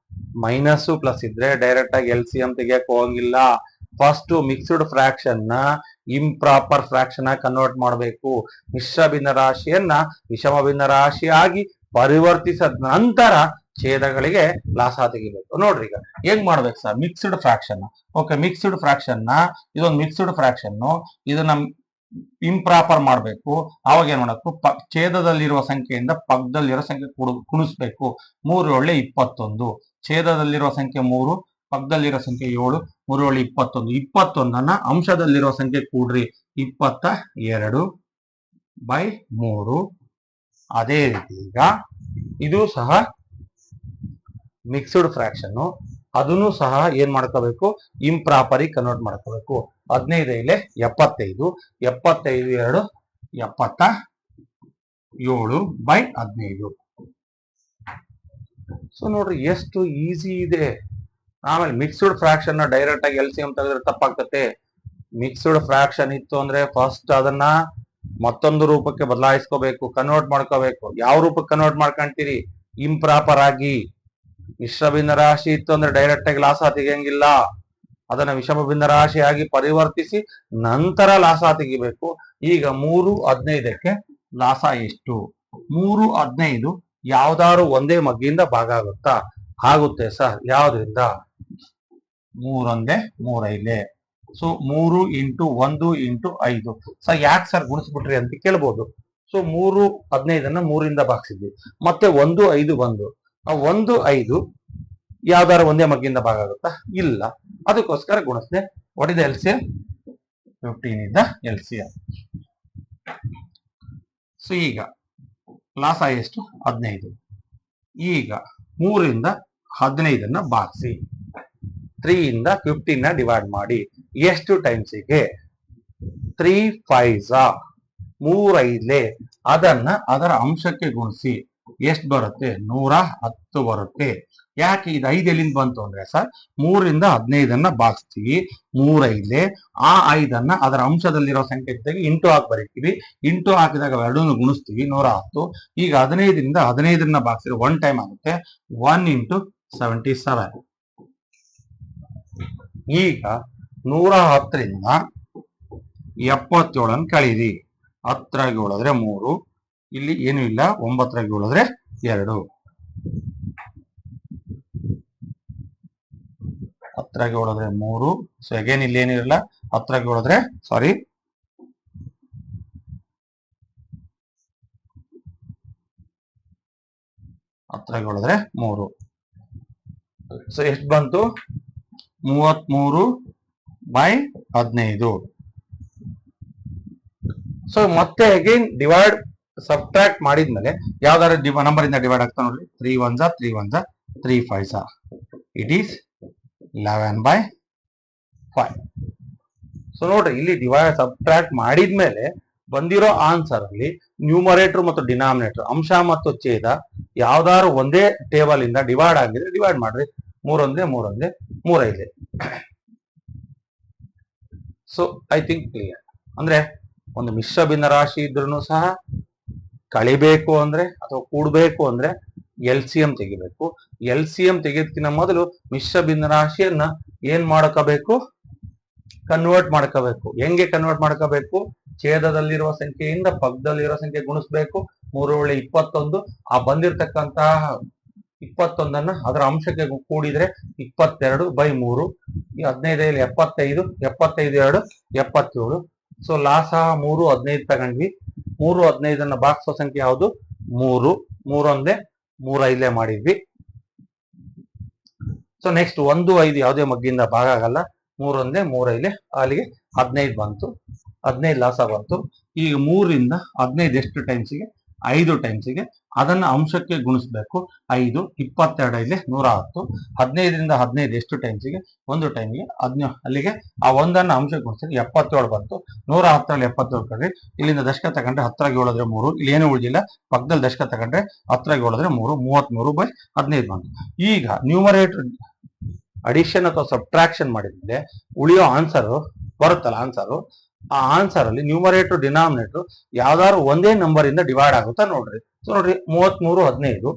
ಮೈನಸ್ ಪ್ಲಸ್ ಇದ್ರೆ ಡೈರೆಕ್ಟ್ ಆಗಿ LCM ತೆಗಿಯಕ್ಕೆ ಹೋಗಂಗಿಲ್ಲ. ಫಸ್ಟ್ ಮಿಕ್ಸ್ಡ್ ಫ್ರಾಕ್ಷನ್ ನ ಇಂಪ್ರಾಪರ್ ಫ್ರಾಕ್ಷನ್ ಆಗಿ ಕನ್ವರ್ಟ್ ಮಾಡಬೇಕು. ಮಿಶ್ರ ಭಿನ್ನರಾಶಿಯನ್ನ ವಿಷಮ ಭಿನ್ನರಾಶಿಯಾಗಿ ಪರಿವರ್ತಿಸಿದ ನಂತರ ಛೇದಗಳಿಗೆ ಲಾಸ ತೆಗಿಬೇಕು. ನೋಡ್ರಿ ಈಗ ಹೆಂಗ್ ಮಾಡ್ಬೇಕು sir, mixed fraction. Okay, mixed fraction ನ ಇದೊಂದು ಮಿಕ್ಸ್ಡ್ ಫ್ರಾಕ್ಷನ್, ಇದನ್ನ ಇಂಪ್ರಾಪರ್ ಮಾಡಬೇಕು. ಅವಾಗ ಏನ್ ಮಾಡಬೇಕು, ಛೇದದಲ್ಲಿರುವ ಸಂಖ್ಯೆಯಿಂದ ಪಕ್ಕದಲ್ಲಿರೋ ಸಂಖ್ಯೆ ಕುಣಿಸ್ಬೇಕು. 3 ಒಳ್ಳೆ 21, ಛೇದದಲ್ಲಿರುವ ಸಂಖ್ಯೆ 3, ಪಕ್ಕದಲ್ಲಿರೋ ಸಂಖ್ಯೆ 7, 3 ಒಳ್ಳೆ 21. 21 ಅಂಶದಲ್ಲಿರುವ ಸಂಖ್ಯೆ ಕೂಡ್ರಿ, 22/3. ಅದೇ ರೀತಿ ಈಗ ಇದು ಸಹ ಮಿಕ್ಸ್ಡ್ ಫ್ರಾಕ್ಷನ್, ಅದನ್ನು ಸಹ ಏನ್ ಮಾಡ್ಕೋಬೇಕು, ಇಂಪ್ರಾಪರಿ ಕನ್ವರ್ಟ್ ಮಾಡ್ಕೋಬೇಕು. 15 ಇಲ್ಲಿ 75, 75 2 77/15. ಸೊ ನೋಡ್ರಿ ಎಷ್ಟು ಈಸಿ ಇದೆ. ಆಮೇಲೆ ಮಿಕ್ಸ್ಡ್ ಫ್ರಾಕ್ಷನ್ ನ ಡೈರೆಕ್ಟ್ ಆಗಿ LCM ತೆಗೆದ್ರೆ ತಪ್ಪಾಗ್ತತೆ. ಮಿಕ್ಸ್ಡ್ ಫ್ರಾಕ್ಷನ್ ಇತ್ತು ಅಂದ್ರೆ ಫಸ್ಟ್ ಅದನ್ನ ಮತ್ತೊಂದು ರೂಪಕ್ಕೆ ಬದಲಾಯಿಸ್ಕೋಬೇಕು, ಕನ್ವರ್ಟ್ ಮಾಡ್ಕೋಬೇಕು. ಯಾವ ರೂಪಕ್ಕೆ ಕನ್ವರ್ಟ್ ಮಾಡ್ಕೊಂತೀರಿ, ಇಂಪ್ರಾಪರ್ ಆಗಿ. ಮಿಶ್ರ ಭಿನ್ನರಾಶಿ ಇತ್ತು ಅಂದ್ರೆ ಡೈರೆಕ್ಟ್ ಆಗಿ ಲಾಸ ತೆಗಿಯಂಗಿಲ್ಲ, ಅದನ್ನ ವಿಷಮ ಭಿನ್ನರಾಶಿಯಾಗಿ ಪರಿವರ್ತಿಸಿ ನಂತರ ಲಾಸ ತೆಗಿಬೇಕು. ಈಗ 3/15ಕ್ಕೆ ಲಾಸ ಎಷ್ಟು? 3/15 ಯಾವ್ದಾದ್ರು ಒಂದೇ ಮಗ್ಗಿಂದ ಭಾಗ ಆಗುತ್ತಾ? ಆಗುತ್ತೆ ಸರ್. ಯಾವ್ದ್ರಿಂದ? 3 3 ಸೊ 3 × 1 × 5. ಸರ್ ಯಾಕೆ ಸರ್ ಗುಣಿಸ್ಬಿಟ್ರಿ ಅಂತ ಕೇಳ್ಬೋದು. ಸೊ 3/15 3ರಿಂದ ಭಾಗಿಸಿದ್ವಿ, ಮತ್ತೆ 1 5 1. 1 5 ಯಾವ್ದಾರು ಒಂದೇ ಮಗ್ಗಿಂದ ಭಾಗ ಆಗುತ್ತಾ? ಇಲ್ಲ, ಅದಕ್ಕೋಸ್ಕರ ಗುಣಿಸ್ದೆ. What is the LCM? 15 ಇದ್ದ LCM. ಸೊ ಈಗ ಲಾಸ ಎಷ್ಟು? 15. ಈಗ 3ರಿಂದ 15 ಭಾಗಿಸಿ, 3 ಇಂದ 15 ಡಿವೈಡ್ ಮಾಡಿ. ಎಷ್ಟು ಟೈಮ್ಸಿಗೆ? 3 5s 3 5 ಅದನ್ನ ಅದರ ಅಂಶಕ್ಕೆ ಗುಣಿಸಿ. ಎಷ್ಟು ಬರುತ್ತೆ? 110 ಬರುತ್ತೆ. ಯಾಕೆ ಇದು 5 ಎಲ್ಲಿಂದ ಬಂತು ಅಂದ್ರೆ ಸರ್, 3ರಿಂದ 15 ಭಾಗಿಸ್ತೀವಿ, 3 5 ಆ 5 ಅದರ ಅಂಶದಲ್ಲಿರೋ ಸಂಖ್ಯೆ ಜೊತೆಗೆ ಇಂಟು ಹಾಕಿ ಬರೀತೀವಿ. ಇಂಟು ಹಾಕಿದಾಗ ಎರಡನ್ನು ಗುಣಿಸ್ತೀವಿ, 110. ಈಗ 15ರಿಂದ 15 ಭಾಗಿಸಿದ್ರೆ 1 ಟೈಮ್ ಆಗುತ್ತೆ, 1 × 77. ಈಗ 110ರಿಂದ 77 ಕಳೀರಿ. 10 ಹೋಳಿದ್ರೆ 3, ಇಲ್ಲಿ ಏನು ಇಲ್ಲ, 9 ಹೋಳಿದ್ರೆ 2. 10 ಹೋಳಿದ್ರೆ 3. ಸೊ ಅಗೇನ್ ಇಲ್ಲಿ ಏನಿರಲ್ಲ, 10 ಹೋಳಿದ್ರೆ 3. ಸೊ ಎಷ್ಟು ಬಂತು? 33/15. ಸೊ ಮತ್ತೆ ಅಗೇನ್ ಡಿವೈಡ್ ಸಬ್ಟ್ರಾಕ್ಟ್ ಮಾಡಿದ್ಮೇಲೆ ಯಾವ್ದಾದ್ರು ನಂಬರ್ ಇಂದ ಡಿವೈಡ್ ಆಗ್ತಾ ನೋಡ್ರಿ. 3 1s 3 1s 3 5s. It is 11/5. So ನೋಡ್ರಿ, ಇಲ್ಲಿ ಡಿವೈಡ್ ಸಬ್ಟ್ರಾಕ್ಟ್ ಮಾಡಿದ್ಮೇಲೆ ಬಂದಿರೋ ಆನ್ಸರ್ ಅಲ್ಲಿ ನ್ಯೂಮರೇಟರ್ ಮತ್ತು ಡಿನಾಮಿನೇಟರ್, ಅಂಶ ಮತ್ತು ಛೇದ ಯಾವ್ದಾದ್ರು ಒಂದೇ ಟೇಬಲ್ ಇಂದ ಡಿವೈಡ್ ಆಗಿದ್ರೆ ಡಿವೈಡ್ ಮಾಡ್ರಿ. 3 1 3 1 3 5. So I think clear. ಅಂದ್ರೆ ಒಂದು ಮಿಶ್ರ ಭಿನ್ನರಾಶಿ ಇದ್ರೂ ಸಹ ಕಳಿಬೇಕು ಅಂದ್ರೆ ಅಥವಾ ಕೂಡಬೇಕು ಅಂದ್ರೆ LCM ತೆಗಿಬೇಕು. LCM ತೆಗೆದಕ್ಕಿಂತ ಮೊದಲು ಮಿಶ್ರ ಭಿನ್ನರಾಶಿಯನ್ನ ಏನ್ ಮಾಡ್ಕೋಬೇಕು? ಕನ್ವರ್ಟ್ ಮಾಡ್ಕೋಬೇಕು. ಹೆಂಗೆ ಕನ್ವರ್ಟ್ ಮಾಡ್ಕೋಬೇಕು? ಛೇದದಲ್ಲಿರುವ ಸಂಖ್ಯೆಯಿಂದ ಪಕ್ಕದಲ್ಲಿರೋ ಸಂಖ್ಯೆ ಗುಣಿಸ್ಬೇಕು. 3 ಒಳ್ಳೆ 21. ಆ ಬಂದಿರತಕ್ಕಂತಹ 21 ಅದರ ಅಂಶಕ್ಕೆ ಕೂಡಿದ್ರೆ 22/3. ಈ 15 75, 75 2 77. ಸೊ ಲಾಸ 3 15 ತಗೊಂಡ್ವಿ. 3 15 ಭಾಗಿಸೋ ಸಂಖ್ಯೆ ಯಾವುದು? 3. 3 1 3 5 ಮಾಡಿದ್ವಿ. ಸೊ ನೆಕ್ಸ್ಟ್ 1 5 ಯಾವುದೇ ಮಗ್ಗಿಂದ ಭಾಗ ಆಗಲ್ಲ. 3 1 3 5 ಅಲ್ಲಿಗೆ 15 ಬಂತು. 15 ಲಾಸ ಬಂತು. ಈಗ 3ರಿಂದ 15 ಎಷ್ಟು ಟೈಮ್ಸ್ಗೆ? 5 ಟೈಮ್ಸಿಗೆ ಅದನ್ನ ಅಂಶಕ್ಕೆ ಗುಣಿಸ್ಬೇಕು. 5 22 110, 15ರಿಂದ 15 ಎಷ್ಟು ಟೈಮ್ಸಿಗೆ 1 ಟೈಮಿಗೆ 15, ಅಲ್ಲಿಗೆ ಆ ಒಂದನ್ನ ಅಂಶಕ್ಕೆ ಗುಣಿಸಿದ್ರೆ 77 ಬಂತು. 110ರಲ್ಲಿ 77 ಕಡ್ರಿ, ಇಲ್ಲಿಂದ ದಶಕ ತಗೊಂಡ್ರೆ 10ರಾಗಿ 7 × 3, ಇಲ್ಲಿ ಏನು ಉಳಿದಿಲ್ಲ. ಪಕ್ಕದಲ್ಲಿ ದಶಕ ತಗೊಂಡ್ರೆ 10ರಾಗಿ 7 × 3 33/15 ಬಂತು. ಈಗ ನ್ಯೂಮರೇಟರ್ ಅಡಿಷನ್ ಅಥವಾ ಸಬ್ಟ್ರಾಕ್ಷನ್ ಮಾಡಿದ್ರೆ ಉಳಿಯೋ ಆನ್ಸರ್ ಬರುತ್ತಲ್ಲ, ಆ ಆನ್ಸರ್ ಅಲ್ಲಿ ನ್ಯೂಮರೇಟರ್ ಡಿನಾಮಿನೇಟರ್ ಯಾವ್ದಾದ್ರು ಒಂದೇ ನಂಬರ್ ಇಂದ ಡಿವೈಡ್ ಆಗುತ್ತಾ ನೋಡ್ರಿ. ಸೊ ನೋಡ್ರಿ 33 15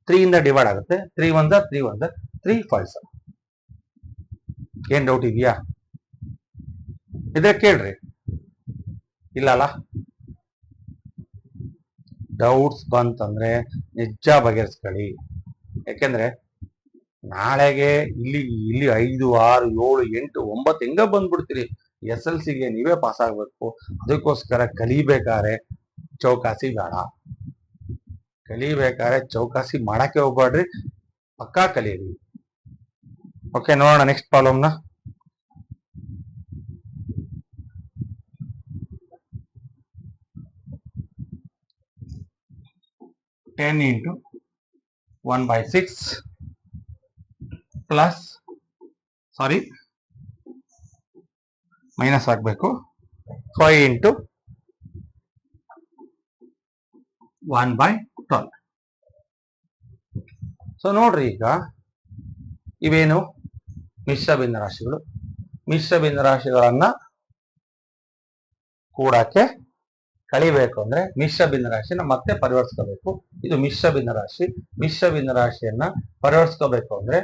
3 ಇಂದ ಡಿವೈಡ್ ಆಗುತ್ತೆ. 3 1 3 1 3 5. ಏನ್ ಡೌಟ್ ಇದೆಯಾ? ಇದ್ರೆ ಕೇಳ್ರಿ. ಇಲ್ಲಲ್ಲ, ಡೌಟ್ಸ್ ಬಂತಂದ್ರೆ ನಿಜ ಬಗೆಹರಿಸ್ಕೊಳ್ಳಿ. ಯಾಕೆಂದ್ರೆ ನಾಳೆಗೆ ಇಲ್ಲಿ 5 6 7 8 9 ಹೆಂಗ ಬಂದ್ಬಿಡ್ತೀರಿ. SLCಗೆ ನೀವೇ ಪಾಸ್ ಆಗ್ಬೇಕು. ಅದಕ್ಕೋಸ್ಕರ ಕಲಿಬೇಕಾದ್ರೆ ಚೌಕಾಸಿ ಬೇಡ. ಕಲಿಬೇಕಾದ್ರೆ ಚೌಕಾಸಿ ಮಾಡಕ್ಕೆ ಹೋಗ್ಬೇಡ್ರಿ, ಪಕ್ಕಾ ಕಲೀರಿ. ಓಕೆ, ನೋಡೋಣ ನೆಕ್ಸ್ಟ್ ಪ್ರಾಬ್ಲಮ್ನ. (10 × 1/6) ಪ್ಲಸ್ ಮೈನಸ್ ಆಗಬೇಕು 5 × 1/12. ಸೊ ನೋಡ್ರಿ, ಈಗ ಇವೇನು ಮಿಶ್ರ ಭಿನ್ನರಾಶಿಗಳು. ಮಿಶ್ರ ಭಿನ್ನರಾಶಿಗಳನ್ನ ಕೂಡಕ್ಕೆ ಕಳಿಬೇಕು ಅಂದ್ರೆ ಮಿಶ್ರ ಭಿನ್ನರಾಶಿನ ಮತ್ತೆ ಪರಿವರ್ತಿಸಬೇಕು. ಇದು ಮಿಶ್ರ ಭಿನ್ನರಾಶಿ. ಮಿಶ್ರ ಭಿನ್ನರಾಶಿಯನ್ನ ಪರಿವರ್ತಿಸಬೇಕು ಅಂದ್ರೆ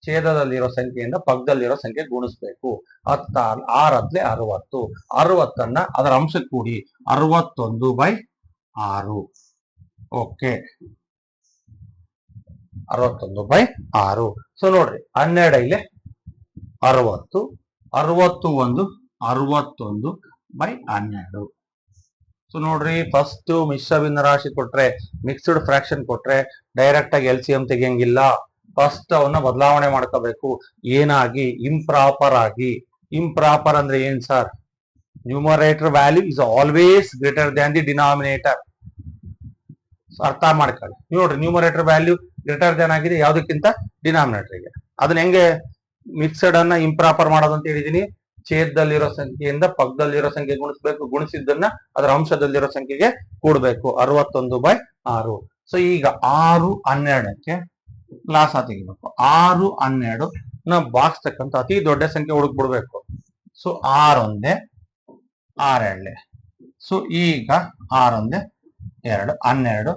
ಛೇದದಲ್ಲಿರೋ ಸಂಖ್ಯೆಯಿಂದ ಪಕ್ಕದಲ್ಲಿರೋ ಸಂಖ್ಯೆ ಗುಣಿಸ್ಬೇಕು. 6 × 60, 60ಅನ್ನ ಅದರ ಅಂಶಕ್ಕೆ ಕೂಡಿ 61/6. ಓಕೆ, 61/6. ಸೊ ನೋಡ್ರಿ, 12 60, 61 61/12. ಸೊ ನೋಡ್ರಿ, ಫಸ್ಟ್ ಮಿಶ್ರ ಭಿನ್ನರಾಶಿ ಕೊಟ್ರೆ, ಮಿಕ್ಸ್ಡ್ ಫ್ರಾಕ್ಷನ್ ಕೊಟ್ರೆ ಡೈರೆಕ್ಟ್ ಆಗಿ LCM ತೆಗಿಯಂಗಿಲ್ಲ. ಫಸ್ಟ್ ಅವನ್ನ ಬದಲಾವಣೆ ಮಾಡ್ಕೋಬೇಕು. ಏನಾಗಿ? ಇಂಪ್ರಾಪರ್ ಆಗಿ. ಇಂಪ್ರಾಪರ್ ಅಂದ್ರೆ ಏನ್ sir? Numerator value is always greater than the denominator. ಅರ್ಥ ಮಾಡ್ಕೊಳ್ಳಿ. ನೋಡ್ರಿ, ನ್ಯೂಮರೇಟರ್ ವ್ಯಾಲ್ಯೂ ಗ್ರೇಟರ್ ದ್ಯಾನ್ ಆಗಿದೆ ಯಾವ್ದಕ್ಕಿಂತ? ಡಿನಾಮಿನೇಟರ್ಗೆ. ಅದನ್ನ ಹೆಂಗೆ ಮಿಕ್ಸಡ್ ಅನ್ನ ಇಂಪ್ರಾಪರ್ ಮಾಡೋದು ಅಂತ ಹೇಳಿದೀನಿ. ಛೇದದಲ್ಲಿರೋ ಸಂಖ್ಯೆಯಿಂದ ಪಕ್ಕದಲ್ಲಿರೋ ಸಂಖ್ಯೆ ಗುಣಿಸ್ಬೇಕು. ಗುಣಿಸಿದ್ದನ್ನ ಅದರ ಅಂಶದಲ್ಲಿರೋ ಸಂಖ್ಯೆಗೆ ಕೂಡಬೇಕು. 61/6. ಸೊ ಈಗ 6 12ಕ್ಕೆ ಲಾಸ ತೆಗಿಬೇಕು. 6 12 ನ ಬಾಕ್ಸ್ ತಕ್ಕಂತ ಅತಿ ದೊಡ್ಡ ಸಂಖ್ಯೆ ಹುಡುಕ್ಬಿಡ್ಬೇಕು. ಸೊ 6 1 6 2. ಸೊ ಈಗ 6 1 2 12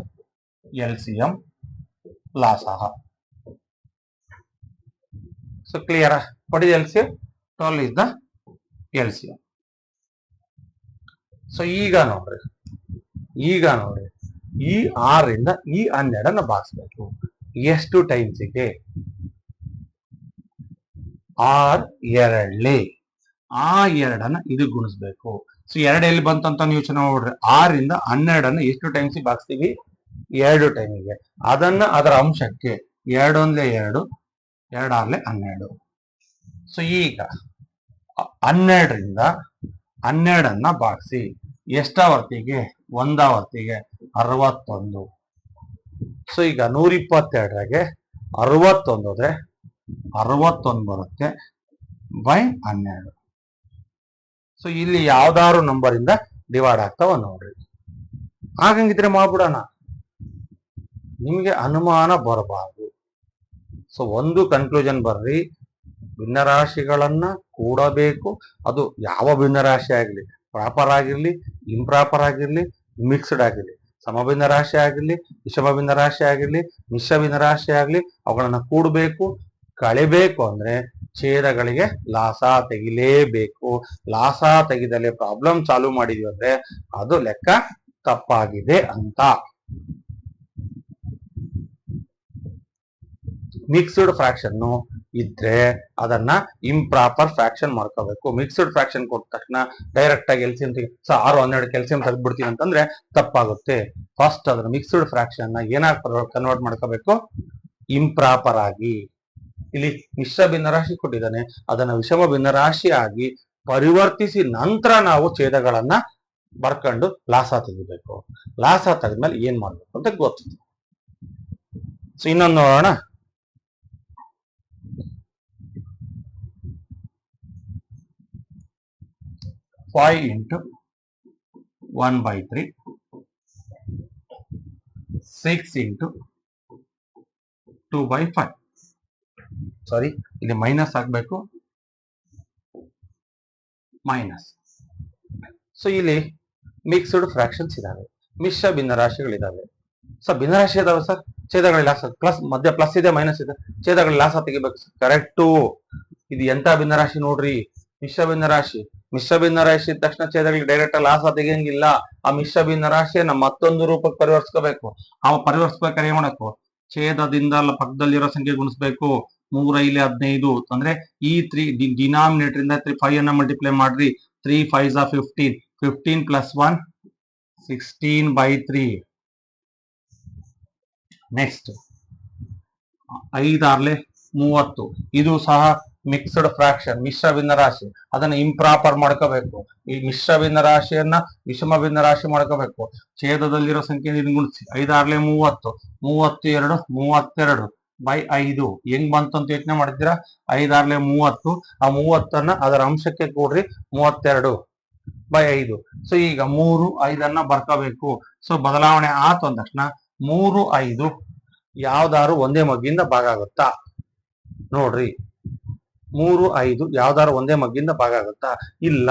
LCM ಲಾಸಹ. So clear? What is LCM? 12 is the LCM. So ಈಗ ನೋಡ್ರಿ, ಈ 6 ರಿಂದ ಈ 12 ಬಾಗಿಸ್ಬೇಕು. ಎಷ್ಟು ಟೈಮ್ಸಿಗೆ? 6 2 ಆ 2 ಇದು ಗುಣಿಸ್ಬೇಕು. ಸೊ 2 ಎಲ್ಲಿ ಬಂತಂತ ನೀವು ಚೆನ್ನಾಗಿ ನೋಡ್ರಿ. 6 ರಿಂದ 12 ಎಷ್ಟು ಟೈಮ್ಸಿಗೆ ಬಾಗಿಸ್ತೀವಿ? 2 ಟೈಮಿಗೆ. ಅದನ್ನ ಅದರ ಅಂಶಕ್ಕೆ 2 1 2 2 6 12. ಸೊ ಈಗ 12 ರಿಂದ 12 ಬಾಗಿಸಿ ಎಷ್ಟಾವರ್ತಿಗೆ? ಒಂದಾವರ್ತಿಗೆ 61. ಸೊ ಈಗ 122ಗೆ 61 ಹೋದ್ರೆ 61 ಬರುತ್ತೆ /12. ಸೊ ಇಲ್ಲಿ ಯಾವ್ದಾದ್ರು ನಂಬರ್ ಇಂದ ಡಿವೈಡ್ ಆಗ್ತಾವ ನೋಡ್ರಿ. ಹಾಗಂಗಿದ್ರೆ ಮಾಡ್ಬಿಡೋಣ, ನಿಮ್ಗೆ ಅನುಮಾನ ಬರಬಾರ್ದು. ಸೊ ಒಂದು ಕನ್ಕ್ಲೂಷನ್ ಬರ್ರಿ, ಭಿನ್ನರಾಶಿಗಳನ್ನ ಕೂಡಬೇಕು. ಅದು ಯಾವ ಭಿನ್ನರಾಶಿ ಆಗಿರ್ಲಿ, ಪ್ರಾಪರ್ ಆಗಿರ್ಲಿ, ಇಂಪ್ರಾಪರ್ ಆಗಿರ್ಲಿ, ಮಿಕ್ಸ್ಡ್ ಆಗಿರ್ಲಿ, ಸಮಭಿನ್ನ ರಾಶಿ ಆಗಿರ್ಲಿ, ವಿಷಮ ಭಿನ್ನ ರಾಶಿ ಆಗಿರ್ಲಿ, ಮಿಶ್ರ ಭಿನ್ನ ರಾಶಿ ಆಗ್ಲಿ, ಅವುಗಳನ್ನ ಕೂಡಬೇಕು. ಕಳಿಬೇಕು ಅಂದ್ರೆ ಛೇದಗಳಿಗೆ ಲಾಸ ತೆಗಿಲೇಬೇಕು. ಲಾಸ ತೆಗಿದಲೆ ಪ್ರಾಬ್ಲಮ್ ಚಾಲು ಮಾಡಿದ್ವಿ ಅಂದ್ರೆ ಅದು ಲೆಕ್ಕ ತಪ್ಪಾಗಿದೆ ಅಂತ. ಮಿಕ್ಸ್ಡ್ ಫ್ರಾಕ್ಷನ್ ಇದ್ರೆ ಅದನ್ನ ಇಂಪ್ರಾಪರ್ ಫ್ರಾಕ್ಷನ್ ಮಾಡ್ಕೋಬೇಕು. ಮಿಕ್ಸ್ಡ್ ಫ್ರಾಕ್ಷನ್ ಕೊಟ್ಟ ತಕ್ಷಣ ಡೈರೆಕ್ಟ್ ಆಗಿ LCM 6 12 LCM ತೆಗೆದ್ಬಿಡ್ತೀನಿ ಅಂತಂದ್ರೆ ತಪ್ಪಾಗುತ್ತೆ. ಫಸ್ಟ್ ಅದನ್ನ ಮಿಕ್ಸ್ಡ್ ಫ್ರಾಕ್ಷನ್ ಏನಾಗಿ ಕನ್ವರ್ಟ್ ಮಾಡ್ಕೋಬೇಕು? ಇಂಪ್ರಾಪರ್ ಆಗಿ. ಇಲ್ಲಿ ಮಿಶ್ರ ಭಿನ್ನರಾಶಿ ಕೊಟ್ಟಿದ್ದಾನೆ, ಅದನ್ನ ವಿಷಮ ಭಿನ್ನರಾಶಿ ಆಗಿ ಪರಿವರ್ತಿಸಿ ನಂತರ ನಾವು ಛೇದಗಳನ್ನ ಬರ್ಕೊಂಡು ಲಾಸ ತೆಗಿಬೇಕು. ಲಾಸ ತೆಗೆದ್ಮೇಲೆ ಏನ್ ಮಾಡ್ಬೇಕು ಅಂತ ಗೊತ್ತಿದೆ. ಸೊ ಇನ್ನೊಂದು ನೋಡೋಣ. 5 into 1/3, 6 into 2/5. ಸಾರಿ, ಇಲ್ಲಿ ಮೈನಸ್ ಆಗ್ಬೇಕು, ಮೈನಸ್. ಸೊ ಇಲ್ಲಿ ಮಿಕ್ಸ್ಡ್ ಫ್ರಾಕ್ಷನ್ಸ್ ಇದಾವೆ, ಮಿಶ್ರ ಭಿನ್ನರಾಶಿಗಳಿದಾವೆ. ಸೊ ಭಿನ್ನರಾಶಿ ಇದಾವೆ ಸರ್, ಛೇದಗಳಲ್ಲಿ ಲಾಸ, ಪ್ಲಸ್ ಮಧ್ಯ ಪ್ಲಸ್ ಇದೆ ಮೈನಸ್ ಇದೆ, ಛೇದಗಳಲ್ಲಿ ಲಾಸ ತೆಗಿಬೇಕು ಸರ್. ಕರೆಕ್ಟು. ಇದು ಎಂತ ಭಿನ್ನರಾಶಿ ನೋಡ್ರಿ, ಮಿಶ್ರ ಭಿನ್ನರಾಶಿ. ಮಿಶ್ರ ಭಿನ್ನರಾಶಿ ಇದ್ದ ತಕ್ಷಣ ಛೇದಗಳಿಗೆ ಡೈರೆಕ್ಟ್ ಲಾಸ ತೆಗಿಯಂಗಿಲ್ಲ. ಆ ಮಿಶ್ರ ಭಿನ್ನರಾಶಿಯನ್ನ ಮತ್ತೊಂದು ರೂಪಕ್ಕೆ ಪರಿವರ್ತಿಸಬೇಕು. ಆ ಪರಿವರ್ತಿಸ್ಬೇಕಾದ್ರೆ ಏನ್ ಮಾಡಬೇಕು, ಛೇದದಿಂದ ಪಕ್ಕದಲ್ಲಿರೋ ಸಂಖ್ಯೆ ಗುಣಿಸ್ಬೇಕು. 3 5 15 ಅಂದ್ರೆ ಈ 3 ಡಿನಾಮಿನೇಟರ್ ಇಂದ 5 ಅನ್ನ ಮಲ್ಟಿಪ್ಲೈ ಮಾಡ್ರಿ. 3 5s are 15, 15 plus 1 16/3. ನೆಕ್ಸ್ಟ್ 5 6 30. ಇದು ಸಹ ಮಿಕ್ಸ್ಡ್ ಫ್ರಾಕ್ಷನ್, ಮಿಶ್ರ ಭಿನ್ನರಾಶಿ. ಅದನ್ನ ಇಂಪ್ರಾಪರ್ ಮಾಡ್ಕೋಬೇಕು. ಈ ಮಿಶ್ರ ಭಿನ್ನರಾಶಿಯನ್ನ ವಿಷಮ ಭಿನ್ನರಾಶಿ ಮಾಡ್ಕೋಬೇಕು. ಛೇದದಲ್ಲಿರೋ ಸಂಖ್ಯೆ ಗುಣಿಸಿ. 5 6 30, 32 32/5. ಹೆಂಗ್ ಬಂತು ಅಂತ ಯೋಚನೆ ಮಾಡಿದ್ದೀರಾ? 5 6 30, ಆ 30ಅನ್ನ ಅದರ ಅಂಶಕ್ಕೆ ಕೂಡ್ರಿ, 32/5. ಸೊ ಈಗ 3 5ಅನ್ನ ಬರ್ಕೋಬೇಕು. ಸೊ ಬದಲಾವಣೆ ಆತು ಅಂದ ತಕ್ಷಣ 3 5 ಯಾವ್ದಾರು ಒಂದೇ ಮಗ್ಗಿಂದ ಭಾಗ ಆಗುತ್ತಾ ನೋಡ್ರಿ. 3 5 ಯಾವ್ದಾರು ಒಂದೇ ಮಗ್ಗಿಂದ ಭಾಗ ಆಗುತ್ತಾ? ಇಲ್ಲ,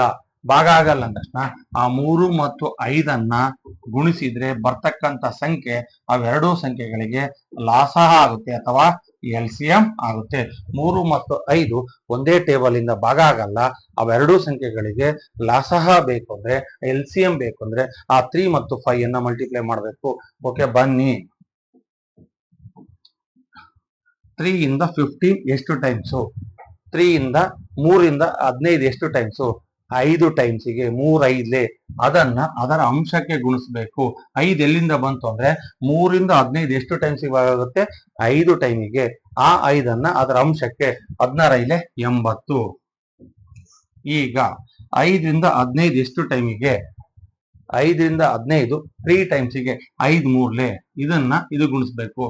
ಭಾಗ ಆಗಲ್ಲ ಅಂದ ತಕ್ಷಣ ಆ 3 ಮತ್ತು 5ಅನ್ನ ಗುಣಿಸಿದ್ರೆ ಬರ್ತಕ್ಕಂಥ ಸಂಖ್ಯೆ ಅವೆರಡೂ ಸಂಖ್ಯೆಗಳಿಗೆ ಲಾಸಹ ಆಗುತ್ತೆ ಅಥವಾ LCM ಆಗುತ್ತೆ. 3 ಮತ್ತು 5 ಒಂದೇ ಟೇಬಲ್ ಇಂದ ಭಾಗ ಆಗಲ್ಲ. ಅವೆರಡೂ ಸಂಖ್ಯೆಗಳಿಗೆ ಲಾಸಹ ಬೇಕು ಅಂದ್ರೆ, LCM ಬೇಕು ಅಂದ್ರೆ ಆ 3 ಮತ್ತು 5 ಅನ್ನ ಮಲ್ಟಿಪ್ಲೈ ಮಾಡಬೇಕು. ಓಕೆ, ಬನ್ನಿ. 3 ಇಂದ 15 ಎಷ್ಟು ಟೈಮ್ಸು? 3 ಇಂದ 3 ಇಂದ 15 ಎಷ್ಟು ಟೈಮ್ಸು? 5 ಟೈಮ್ಸಿಗೆ 3 5 ಅದನ್ನ ಅದರ ಅಂಶಕ್ಕೆ ಗುಣಿಸ್ಬೇಕು. 5 ಎಲ್ಲಿಂದ ಬಂತು ಅಂದ್ರೆ 3 ಇಂದ 15 ಎಷ್ಟು ಟೈಮ್ಸಿಗೆ ಆಗುತ್ತೆ? 5 ಟೈಮಿಗೆ. ಆ 5ಅನ್ನ ಅದರ ಅಂಶಕ್ಕೆ 16 80. ಈಗ 5 ರಿಂದ 15 ಎಷ್ಟು ಟೈಮಿಗೆ? 5 ರಿಂದ 15 3 ಟೈಮ್ಸಿಗೆ 5 3 ಇದನ್ನ ಇದು ಗುಣಿಸ್ಬೇಕು.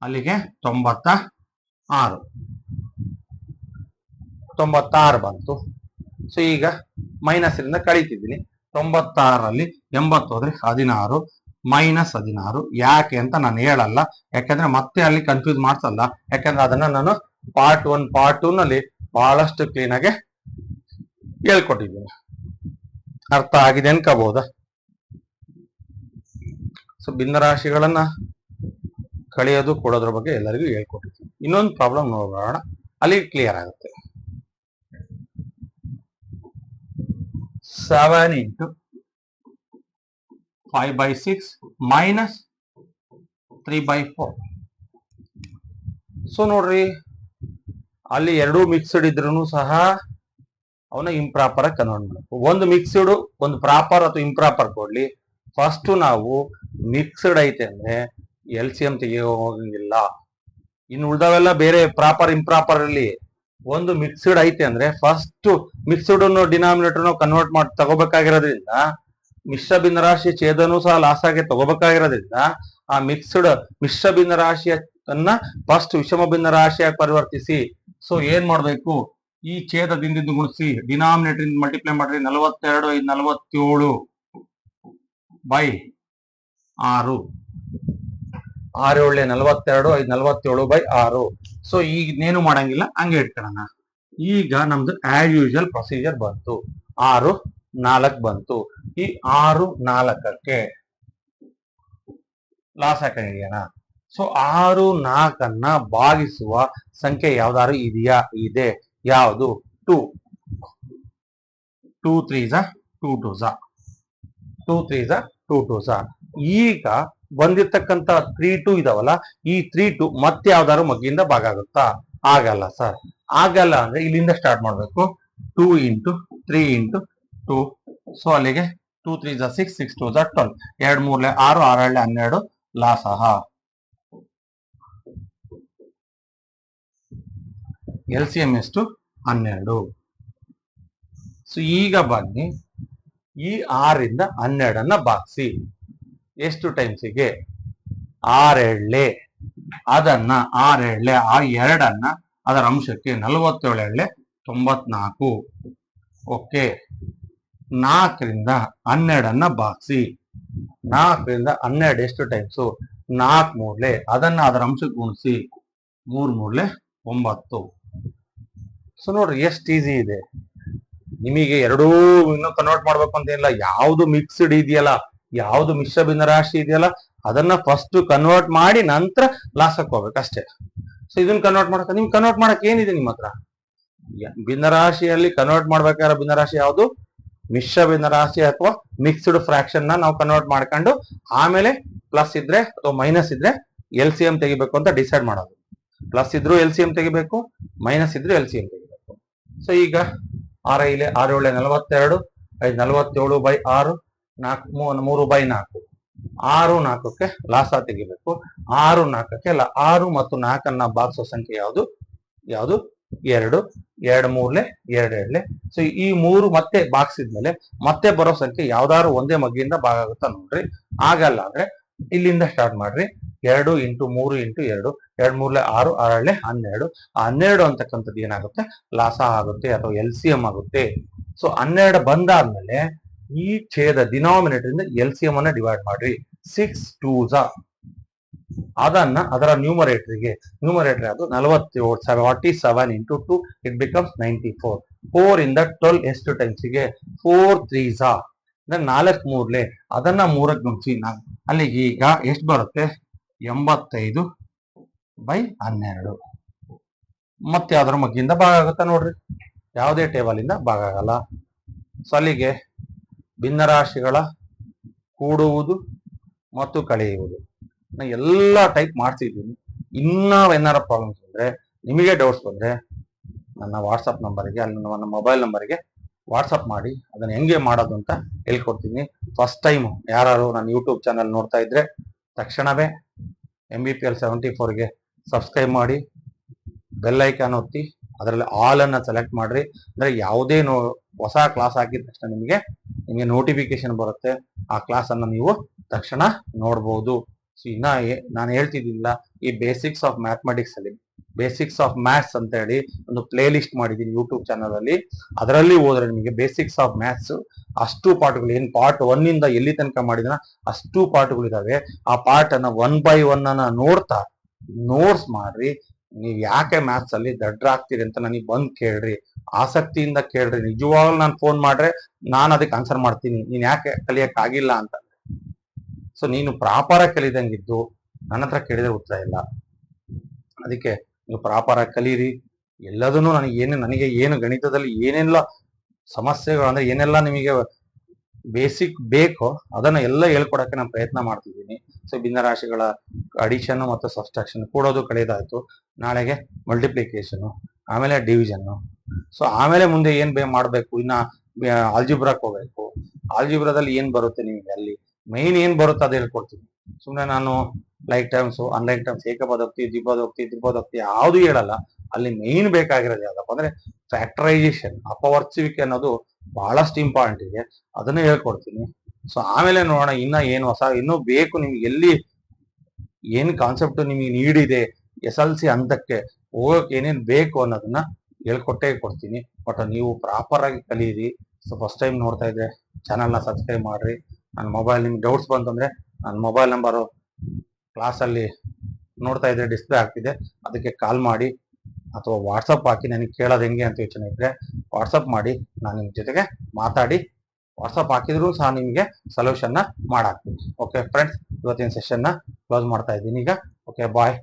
ಅಲ್ಲಿಗೆ 96 ಬಂತು. ಸೊ ಈಗ ಮೈನಸ್ ಇಂದ ಕಳೀತಿದ್ದೀನಿ. 96ರಲ್ಲಿ 80 ಹೋದ್ರೆ 16 ಮೈನಸ್ 16. ಯಾಕೆ ಅಂತ ನಾನು ಹೇಳಲ್ಲ, ಯಾಕಂದ್ರೆ ಮತ್ತೆ ಅಲ್ಲಿ ಕನ್ಫ್ಯೂಸ್ ಮಾಡ್ಸಲ್ಲ. ಯಾಕಂದ್ರೆ ಅದನ್ನ ನಾನು ಪಾರ್ಟ್ 1 ಪಾರ್ಟ್ 2 ನಲ್ಲಿ ಬಹಳಷ್ಟು ಕ್ಲೀನ್ ಆಗಿ ಹೇಳ್ಕೊಟ್ಟಿದ್ದೀನಿ. ಅರ್ಥ ಆಗಿದೆ ಅನ್ಕೋಬಹುದಾ? ಸೊ ಭಿನ್ನರಾಶಿಗಳನ್ನ ಕಳೆಯೋದು ಕೊಡೋದ್ರ ಬಗ್ಗೆ ಎಲ್ಲರಿಗೂ ಹೇಳ್ಕೊಟ್ಟಿದ್ದೀನಿ. ಇನ್ನೊಂದು ಪ್ರಾಬ್ಲಮ್ ನೋಡೋಣ, ಅಲ್ಲಿ ಕ್ಲಿಯರ್ ಆಗುತ್ತೆ. 7 into 5/6 minus 3/4. ಸೊ ನೋಡ್ರಿ, ಅಲ್ಲಿ ಎರಡೂ ಮಿಕ್ಸ್ಡ್ ಇದ್ರೂ ಸಹ ಅವನ್ನ ಇಂಪ್ರಾಪರ್ ಆಗಿ ಕನ್ವರ್ಟ್ ಮಾಡಬೇಕು. ಒಂದು ಮಿಕ್ಸ್ಡ್ ಒಂದು ಪ್ರಾಪರ್ ಅಥವಾ ಇಂಪ್ರಾಪರ್ ಕೊಡ್ಲಿ. ಫಸ್ಟ್ ನಾವು ಮಿಕ್ಸ್ಡ್ ಐತೆ ಅಂದ್ರೆ LCM ತೆಗಿಯೋಂಗಿಲ್ಲ. ಇನ್ನು ಉಳ್ದವೆಲ್ಲ ಬೇರೆ ಪ್ರಾಪರ್ ಇಂಪ್ರಾಪರ್ ಅಲ್ಲಿ. ಒಂದು ಮಿಕ್ಸ್ಡ್ ಐತೆ ಅಂದ್ರೆ ಫಸ್ಟ್ ಮಿಕ್ಸ್ಡ್ ಡಿನಾಮಿನೇಟರ್ ಕನ್ವರ್ಟ್ ಮಾಡಿ ತಗೋಬೇಕಾಗಿರೋದ್ರಿಂದ, ಮಿಶ್ರ ಭಿನ್ನರಾಶಿ ಛೇದನೂ ಸಹ ಲಾಸ್ ಆಗಿ ತಗೋಬೇಕಾಗಿರೋದ್ರಿಂದ ಆ ಮಿಶ್ರ ಭಿನ್ನರಾಶಿಯನ್ನ ಫಸ್ಟ್ ವಿಷಮ ಭಿನ್ನರಾಶಿಯಾಗಿ ಪರಿವರ್ತಿಸಿ. ಸೊ ಏನ್ ಮಾಡ್ಬೇಕು, ಈ ಛೇದದಿಂದ ಗುಣಿಸಿ, ಡಿನಾಮಿನೇಟರ್ ಇಂದ ಮಲ್ಟಿಪ್ಲೈ ಮಾಡ್ರಿ. 42 5 47/6 6 7 42 5 47/6. ಸೊ ಈಗ ಇನ್ನೇನು ಮಾಡಂಗಿಲ್ಲ, ಹಂಗೆ ಇಟ್ಕೊಳ್ಳೋಣ. ಈಗ ನಮ್ದು ಆಸ್ ಯೂಶುವಲ್ ಪ್ರೊಸೀಜರ್ ಬಂತು. 6 4 ಬಂತು. ಈ 6 4ಕ್ಕೆ ಲಾಸ್ ಹಾಕೋಣ. ಸೊ 6 4ಅನ್ನ ಭಾಗಿಸುವ ಸಂಖ್ಯೆ ಯಾವ್ದಾದ್ರು ಇದೆಯಾ? ಇದೆ. ಯಾವುದು? 2. 2 3s 2 2s 2 3s 2 2s. ಈಗ ಬಂದಿರ್ತಕ್ಕಂಥ 3 2 ಇದಾವಲ್ಲ, ಈ 3 2 ಮತ್ತೆ ಯಾವ್ದಾದ್ರು ಮಗ್ಗಿಂದ ಭಾಗ ಆಗುತ್ತಾ? ಆಗಲ್ಲ ಸರ್. ಆಗಲ್ಲ ಅಂದ್ರೆ ಇಲ್ಲಿಂದ ಸ್ಟಾರ್ಟ್ ಮಾಡ್ಬೇಕು. 2 into 3 into 2. ಸೊ ಅಲ್ಲಿಗೆ 2 3s 6 6 2s 12. 2 3 6 6 12 ಲಾಸಹ. LCM ಎಷ್ಟು? 12. ಸೊ ಈಗ ಬನ್ನಿ, ಈ 6ರಿಂದ 12 ಭಾಗಿಸಿ. ಎಷ್ಟು ಟೈಮ್ಸಿಗೆ? 6 ಎಳ್ಳೆ, ಅದನ್ನ 6 ಎಳ್ಳೆ, ಆ 2 ಅದರ ಅಂಶಕ್ಕೆ 47 ಎಳ್ಳೆ 94. ಓಕೆ. 4ರಿಂದ 12 ಭಾಗಿಸಿ. 4ರಿಂದ 12 ಎಷ್ಟು ಟೈಮ್ಸು? 4 ಮೂರ್ಲೆ, ಅದನ್ನ ಅದರ ಅಂಶಕ್ಕೆ ಗುಣಿಸಿ. 3 ಮೂರ್ಲೆ 9. ಸೊ ನೋಡ್ರಿ ಎಷ್ಟು ಈಸಿ ಇದೆ. ನಿಮಗೆ ಎರಡೂ ಇನ್ನು ಕನ್ವರ್ಟ್ ಮಾಡ್ಬೇಕು ಅಂತ ಏನಿಲ್ಲ. ಯಾವ್ದು ಮಿಕ್ಸ್ಡ್ ಇದೆಯಲ್ಲ, ಯಾವ್ದು ಮಿಶ್ರ ಭಿನ್ನರಾಶಿ ಇದೆಯಲ್ಲ, ಅದನ್ನ ಫಸ್ಟ್ ಕನ್ವರ್ಟ್ ಮಾಡಿ ನಂತರ ಲಾಸಕ್ಕೆ ಹೋಗ್ಬೇಕು ಅಷ್ಟೇ. ಸೊ ಇದನ್ನ ಕನ್ವರ್ಟ್ ಮಾಡಕ್ ಏನಿದೆ ನಿಮ್ಮ ಹತ್ರ? ಭಿನ್ನರಾಶಿಯಲ್ಲಿ ಕನ್ವರ್ಟ್ ಮಾಡ್ಬೇಕಾದ್ರೆ ಭಿನ್ನರಾಶಿ ಯಾವುದು? ಮಿಶ್ರ ಭಿನ್ನರಾಶಿ ಅಥವಾ ಮಿಕ್ಸ್ಡ್ ಫ್ರಾಕ್ಷನ್ ನಾವು ಕನ್ವರ್ಟ್ ಮಾಡ್ಕೊಂಡು ಆಮೇಲೆ ಪ್ಲಸ್ ಇದ್ರೆ ಅಥವಾ ಮೈನಸ್ ಇದ್ರೆ LCM ತೆಗಿಬೇಕು ಅಂತ ಡಿಸೈಡ್ ಮಾಡೋದು. ಪ್ಲಸ್ ಇದ್ರು LCM ತೆಗಿಬೇಕು, ಮೈನಸ್ ಇದ್ರು LCM ತೆಗಿಬೇಕು. ಸೊ ಈಗ 6 7 42, 5 47/6, 3/4. 6 4ಕ್ಕೆ ಲಾಸ ತೆಗಿಬೇಕು. 6 4ಕ್ಕೆ 6 ಮತ್ತು 4 ಭಾಗಿಸೋ ಸಂಖ್ಯೆ ಯಾವುದು? 2 2 ಮೂರ್ಲೆ 2 ಎಳ್ಳೆ. ಸೊ ಈ 3 ಮತ್ತೆ ಭಾಗಿಸಿದ್ಮೇಲೆ ಮತ್ತೆ ಬರೋ ಸಂಖ್ಯೆ ಯಾವ್ದಾದ್ರು ಒಂದೇ ಮಗ್ಗಿಂದ ಭಾಗ ಆಗುತ್ತಾ ನೋಡ್ರಿ. ಆಗಲ್ಲ ಅಂದ್ರೆ ಇಲ್ಲಿಂದ ಸ್ಟಾರ್ಟ್ ಮಾಡ್ರಿ. 2 × 3 × 2, 2 ಮೂರ್ಲೆ 6, 6 ಎಳ್ಳೆ 12. 12 ಅಂತಕ್ಕಂಥದ್ದು ಏನಾಗುತ್ತೆ? ಲಾಸ ಆಗುತ್ತೆ ಅಥವಾ LCM ಆಗುತ್ತೆ. ಸೊ 12 ಬಂದಾದ್ಮೇಲೆ ಈ ಛೇದ ಡಿನಾಮಿನೇಟರ್ ಇಂದ LCM ಅನ್ನ ಡಿವೈಡ್ ಮಾಡ್ರಿ. 6 2s, ಅದನ್ನ ಅದರ ನ್ಯೂಮರೇಟರ್ ಅದು 47 × 2, ಇಟ್ ಬಿಕಮ್ಸ್ 94. 4 ಇಂದ 12 ಎಷ್ಟು ಟೈಮ್ಸಿಗೆ? 4 3s, 4 ಮೂರ್ಲೆ, ಅದನ್ನ 3ಕ್ಕೆ ಗುಣಿಸಿ. ಅಲ್ಲಿಗೆ ಈಗ ಎಷ್ಟು ಬರುತ್ತೆ? 85/12. ಮತ್ತೆ ಯಾವ್ದಾರ ಮಗ್ಗಿಂದ ಭಾಗ ಆಗುತ್ತಾ ನೋಡ್ರಿ? ಯಾವುದೇ ಟೇಬಲ್ ಇಂದ ಭಾಗ ಆಗಲ್ಲ. ಸೊ ಅಲ್ಲಿಗೆ ಭಿನ್ನರಾಶಿಗಳ ಕೂಡುವುದು ಮತ್ತು ಕಳೆಯುವುದು ನಾ ಎಲ್ಲ ಟೈಪ್ ಮಾಡ್ತಿದ್ದೀನಿ. ಇನ್ನ ಏನಾರ ಪ್ರಾಬ್ಲಮ್ಸ್ ಬಂದ್ರೆ, ನಿಮಗೆ ಡೌಟ್ಸ್ ಬಂದ್ರೆ ನನ್ನ ವಾಟ್ಸಪ್ ನಂಬರ್ಗೆ, ಅಲ್ಲಿ ನನ್ನ ಮೊಬೈಲ್ ನಂಬರ್ಗೆ ವಾಟ್ಸಪ್ ಮಾಡಿ ಅದನ್ನ ಹೆಂಗೆ ಮಾಡೋದು ಅಂತ ಹೇಳ್ಕೊಡ್ತೀನಿ. ಫಸ್ಟ್ ಟೈಮ್ ಯಾರು ನನ್ನ ಯೂಟ್ಯೂಬ್ ಚಾನಲ್ ನೋಡ್ತಾ ಇದ್ರೆ ತಕ್ಷಣವೇ MBPL 74ಗೆ ಸಬ್ಸ್ಕ್ರೈಬ್ ಮಾಡಿ, ಬೆಲ್ ಐಕಾನ್ ಒತ್ತಿ, ಅದರಲ್ಲಿ ಆಲ್ ಅನ್ನ ಸೆಲೆಕ್ಟ್ ಮಾಡ್ರಿ. ಅಂದ್ರೆ ಯಾವುದೇ ಹೊಸ ಕ್ಲಾಸ್ ಹಾಕಿದ ತಕ್ಷಣ ನಿಮಗೆ ನೋಟಿಫಿಕೇಶನ್ ಬರುತ್ತೆ. ಆ ಕ್ಲಾಸ್ ಅನ್ನ ನೀವು ತಕ್ಷಣ ನೋಡ್ಬೋದು. ಇನ್ನ ನಾನು ಹೇಳ್ತಿದ್ದಿಲ್ಲ, ಈ ಬೇಸಿಕ್ಸ್ ಆಫ್ ಮ್ಯಾಥಮೆಟಿಕ್ಸ್ ಅಲ್ಲಿ ಬೇಸಿಕ್ಸ್ ಆಫ್ ಮ್ಯಾಥ್ಸ್ ಅಂತ ಹೇಳಿ ಒಂದು ಪ್ಲೇ ಲಿಸ್ಟ್ ಮಾಡಿದ್ದೀನಿ ಯೂಟ್ಯೂಬ್ ಚಾನಲ್ ಅಲ್ಲಿ. ಅದರಲ್ಲಿ ಹೋದ್ರೆ ನಿಮಗೆ ಬೇಸಿಕ್ಸ್ ಆಫ್ ಮ್ಯಾಥ್ಸ್ ಅಷ್ಟು ಪಾಠಗಳು, ಏನ್ ಪಾರ್ಟ್ 1 ಇಂದ ಎಲ್ಲಿ ತನಕ ಮಾಡಿದ್ರೆ ಅಷ್ಟು ಪಾಠಗಳು ಇದಾವೆ. ಆ ಪಾರ್ಟ್ ಅನ್ನ 1 by 1 ಅನ್ನ ನೋಡ್ತಾ ನೋಟ್ಸ್ ಮಾಡ್ರಿ. ನೀವ್ ಯಾಕೆ ಮ್ಯಾಥ್ಸ್ ಅಲ್ಲಿ ದಡ್ಡರಾಗ್ತೀರಿ ಅಂತ ನನಗೆ ಬಂದ್ ಕೇಳ್ರಿ, ಆಸಕ್ತಿಯಿಂದ ಕೇಳ್ರಿ. ನಿಜವಾಗ್ಲೂ ನಾನು ಫೋನ್ ಮಾಡ್ರೆ ನಾನು ಅದಕ್ಕೆ ಆನ್ಸರ್ ಮಾಡ್ತೀನಿ, ನೀನ್ ಯಾಕೆ ಕಲಿಯಕ್ ಆಗಿಲ್ಲ ಅಂತ. ಸೊ ನೀನು ಪ್ರಾಪರ್ ಆಗಿ ಕಲಿದಂಗಿದ್ದು ನನ್ನ ಹತ್ರ ಕೇಳಿದ್ರೆ ಉತ್ತರ ಇಲ್ಲ. ಅದಕ್ಕೆ ನೀವು ಪ್ರಾಪರ್ ಆಗಿ ಕಲೀರಿ. ಎಲ್ಲದನ್ನು ನನಗೆ ಏನು ಗಣಿತದಲ್ಲಿ ಏನೆಲ್ಲ ಸಮಸ್ಯೆಗಳು ಅಂದ್ರೆ ಏನೆಲ್ಲ ನಿಮಗೆ ಬೇಸಿಕ್ ಬೇಕೋ ಅದನ್ನ ಎಲ್ಲ ಹೇಳ್ಕೊಡಕ್ಕೆ ನಾನು ಪ್ರಯತ್ನ ಮಾಡ್ತಿದ್ದೀನಿ. ಸೊ ಭಿನ್ನರಾಶಿಗಳ ಅಡಿಷನ್ ಮತ್ತು ಸಬ್ಸ್ಟ್ರಾಕ್ಷನ್, ಕೂಡೋದು ಕಳೆಯೋದಾಯ್ತು. ನಾಳೆಗೆ ಮಲ್ಟಿಪ್ಲಿಕೇಶನ್, ಆಮೇಲೆ ಡಿವಿಷನ್. ಸೊ ಆಮೇಲೆ ಮುಂದೆ ಏನ್ ಮಾಡ್ಬೇಕು, ಇನ್ನ ಆಲ್ಜಿಬ್ರಾಕ್ ಹೋಗ್ಬೇಕು. ಆಲ್ಜಿಬ್ರಾದಲ್ಲಿ ಏನ್ ಬರುತ್ತೆ ನಿಮಗೆ, ಅಲ್ಲಿ ಮೈನ್ ಏನ್ ಬರುತ್ತೆ ಅದು ಹೇಳ್ಕೊಡ್ತೀನಿ. ಸುಮ್ಮನೆ ನಾನು ಲೈಕ್ ಟರ್ಮ್ಸ್, ಅನ್ಲೈಕ್ ಟರ್ಮ್ಸ್, ಏಕಪದೋಕ್ತಿ, ದ್ವಿಪದೋಕ್ತಿ ಯಾವುದು ಹೇಳಲ್ಲ. ಅಲ್ಲಿ ಮೈನ್ ಬೇಕಾಗಿರೋದು ಯಾವ್ದಪ್ಪ ಅಂದ್ರೆ ಫ್ಯಾಕ್ಟರೈಸೇಷನ್, ಅಪವರ್ತಿಸುವಿಕೆ ಅನ್ನೋದು ಬಹಳಷ್ಟು ಇಂಪಾರ್ಟೆಂಟ್ ಇದೆ. ಅದನ್ನ ಹೇಳ್ಕೊಡ್ತೀನಿ. ಸೊ ಆಮೇಲೆ ನೋಡೋಣ ಇನ್ನ ಏನು ಹೊಸ ಇನ್ನೂ ಬೇಕು ನಿಮ್ಗೆ, ಎಲ್ಲಿ ಏನ್ ಕಾನ್ಸೆಪ್ಟ್ ನಿಮಗೆ ನೀಡಿದೆ, SLC ಹಂತಕ್ಕೆ ಹೋಗಕ್ಕೆ ಏನೇನ್ ಬೇಕು ಅನ್ನೋದನ್ನ ಹೇಳ್ಕೊಟ್ಟೇ ಕೊಡ್ತೀನಿ. ಬಟ್ ನೀವು ಪ್ರಾಪರ್ ಆಗಿ ಕಲೀರಿ. ಸೊ ಫಸ್ಟ್ ಟೈಮ್ ನೋಡ್ತಾ ಇದ್ರೆ ಚಾನಲ್ನ ಸಬ್ಸ್ಕ್ರೈಬ್ ಮಾಡ್ರಿ. ನನ್ನ ಮೊಬೈಲ್, ನಿಮ್ಗೆ ಡೌಟ್ಸ್ ಬಂತಂದ್ರೆ ನನ್ನ ಮೊಬೈಲ್ ನಂಬರು ಕ್ಲಾಸಲ್ಲಿ ನೋಡ್ತಾ ಇದ್ರೆ ಡಿಸ್ಪ್ಲೇ ಆಗ್ತಿದೆ, ಅದಕ್ಕೆ ಕಾಲ್ ಮಾಡಿ ಅಥವಾ ವಾಟ್ಸಪ್ ಹಾಕಿ ನನಗೆ ಕೇಳೋದು ಹೆಂಗೆ ಅಂತ ಯೋಚನೆ ಇದ್ರೆ ವಾಟ್ಸಪ್ ಮಾಡಿ, ನಾನು ನಿಮ್ಮ ಜೊತೆಗೆ ಮಾತಾಡಿ ವಾಟ್ಸಪ್ ಹಾಕಿದ್ರು ಸಹ ನಿಮಗೆ ಸೊಲ್ಯೂಷನ್ನ ಮಾಡಾಕ್ತೀನಿ. ಓಕೆ ಫ್ರೆಂಡ್ಸ್, ಇವತ್ತಿನ ಸೆಷನ್ನ ಕ್ಲೋಸ್ ಮಾಡ್ತಾ ಇದ್ದೀನಿ ಈಗ. ಓಕೆ ಬಾಯ್.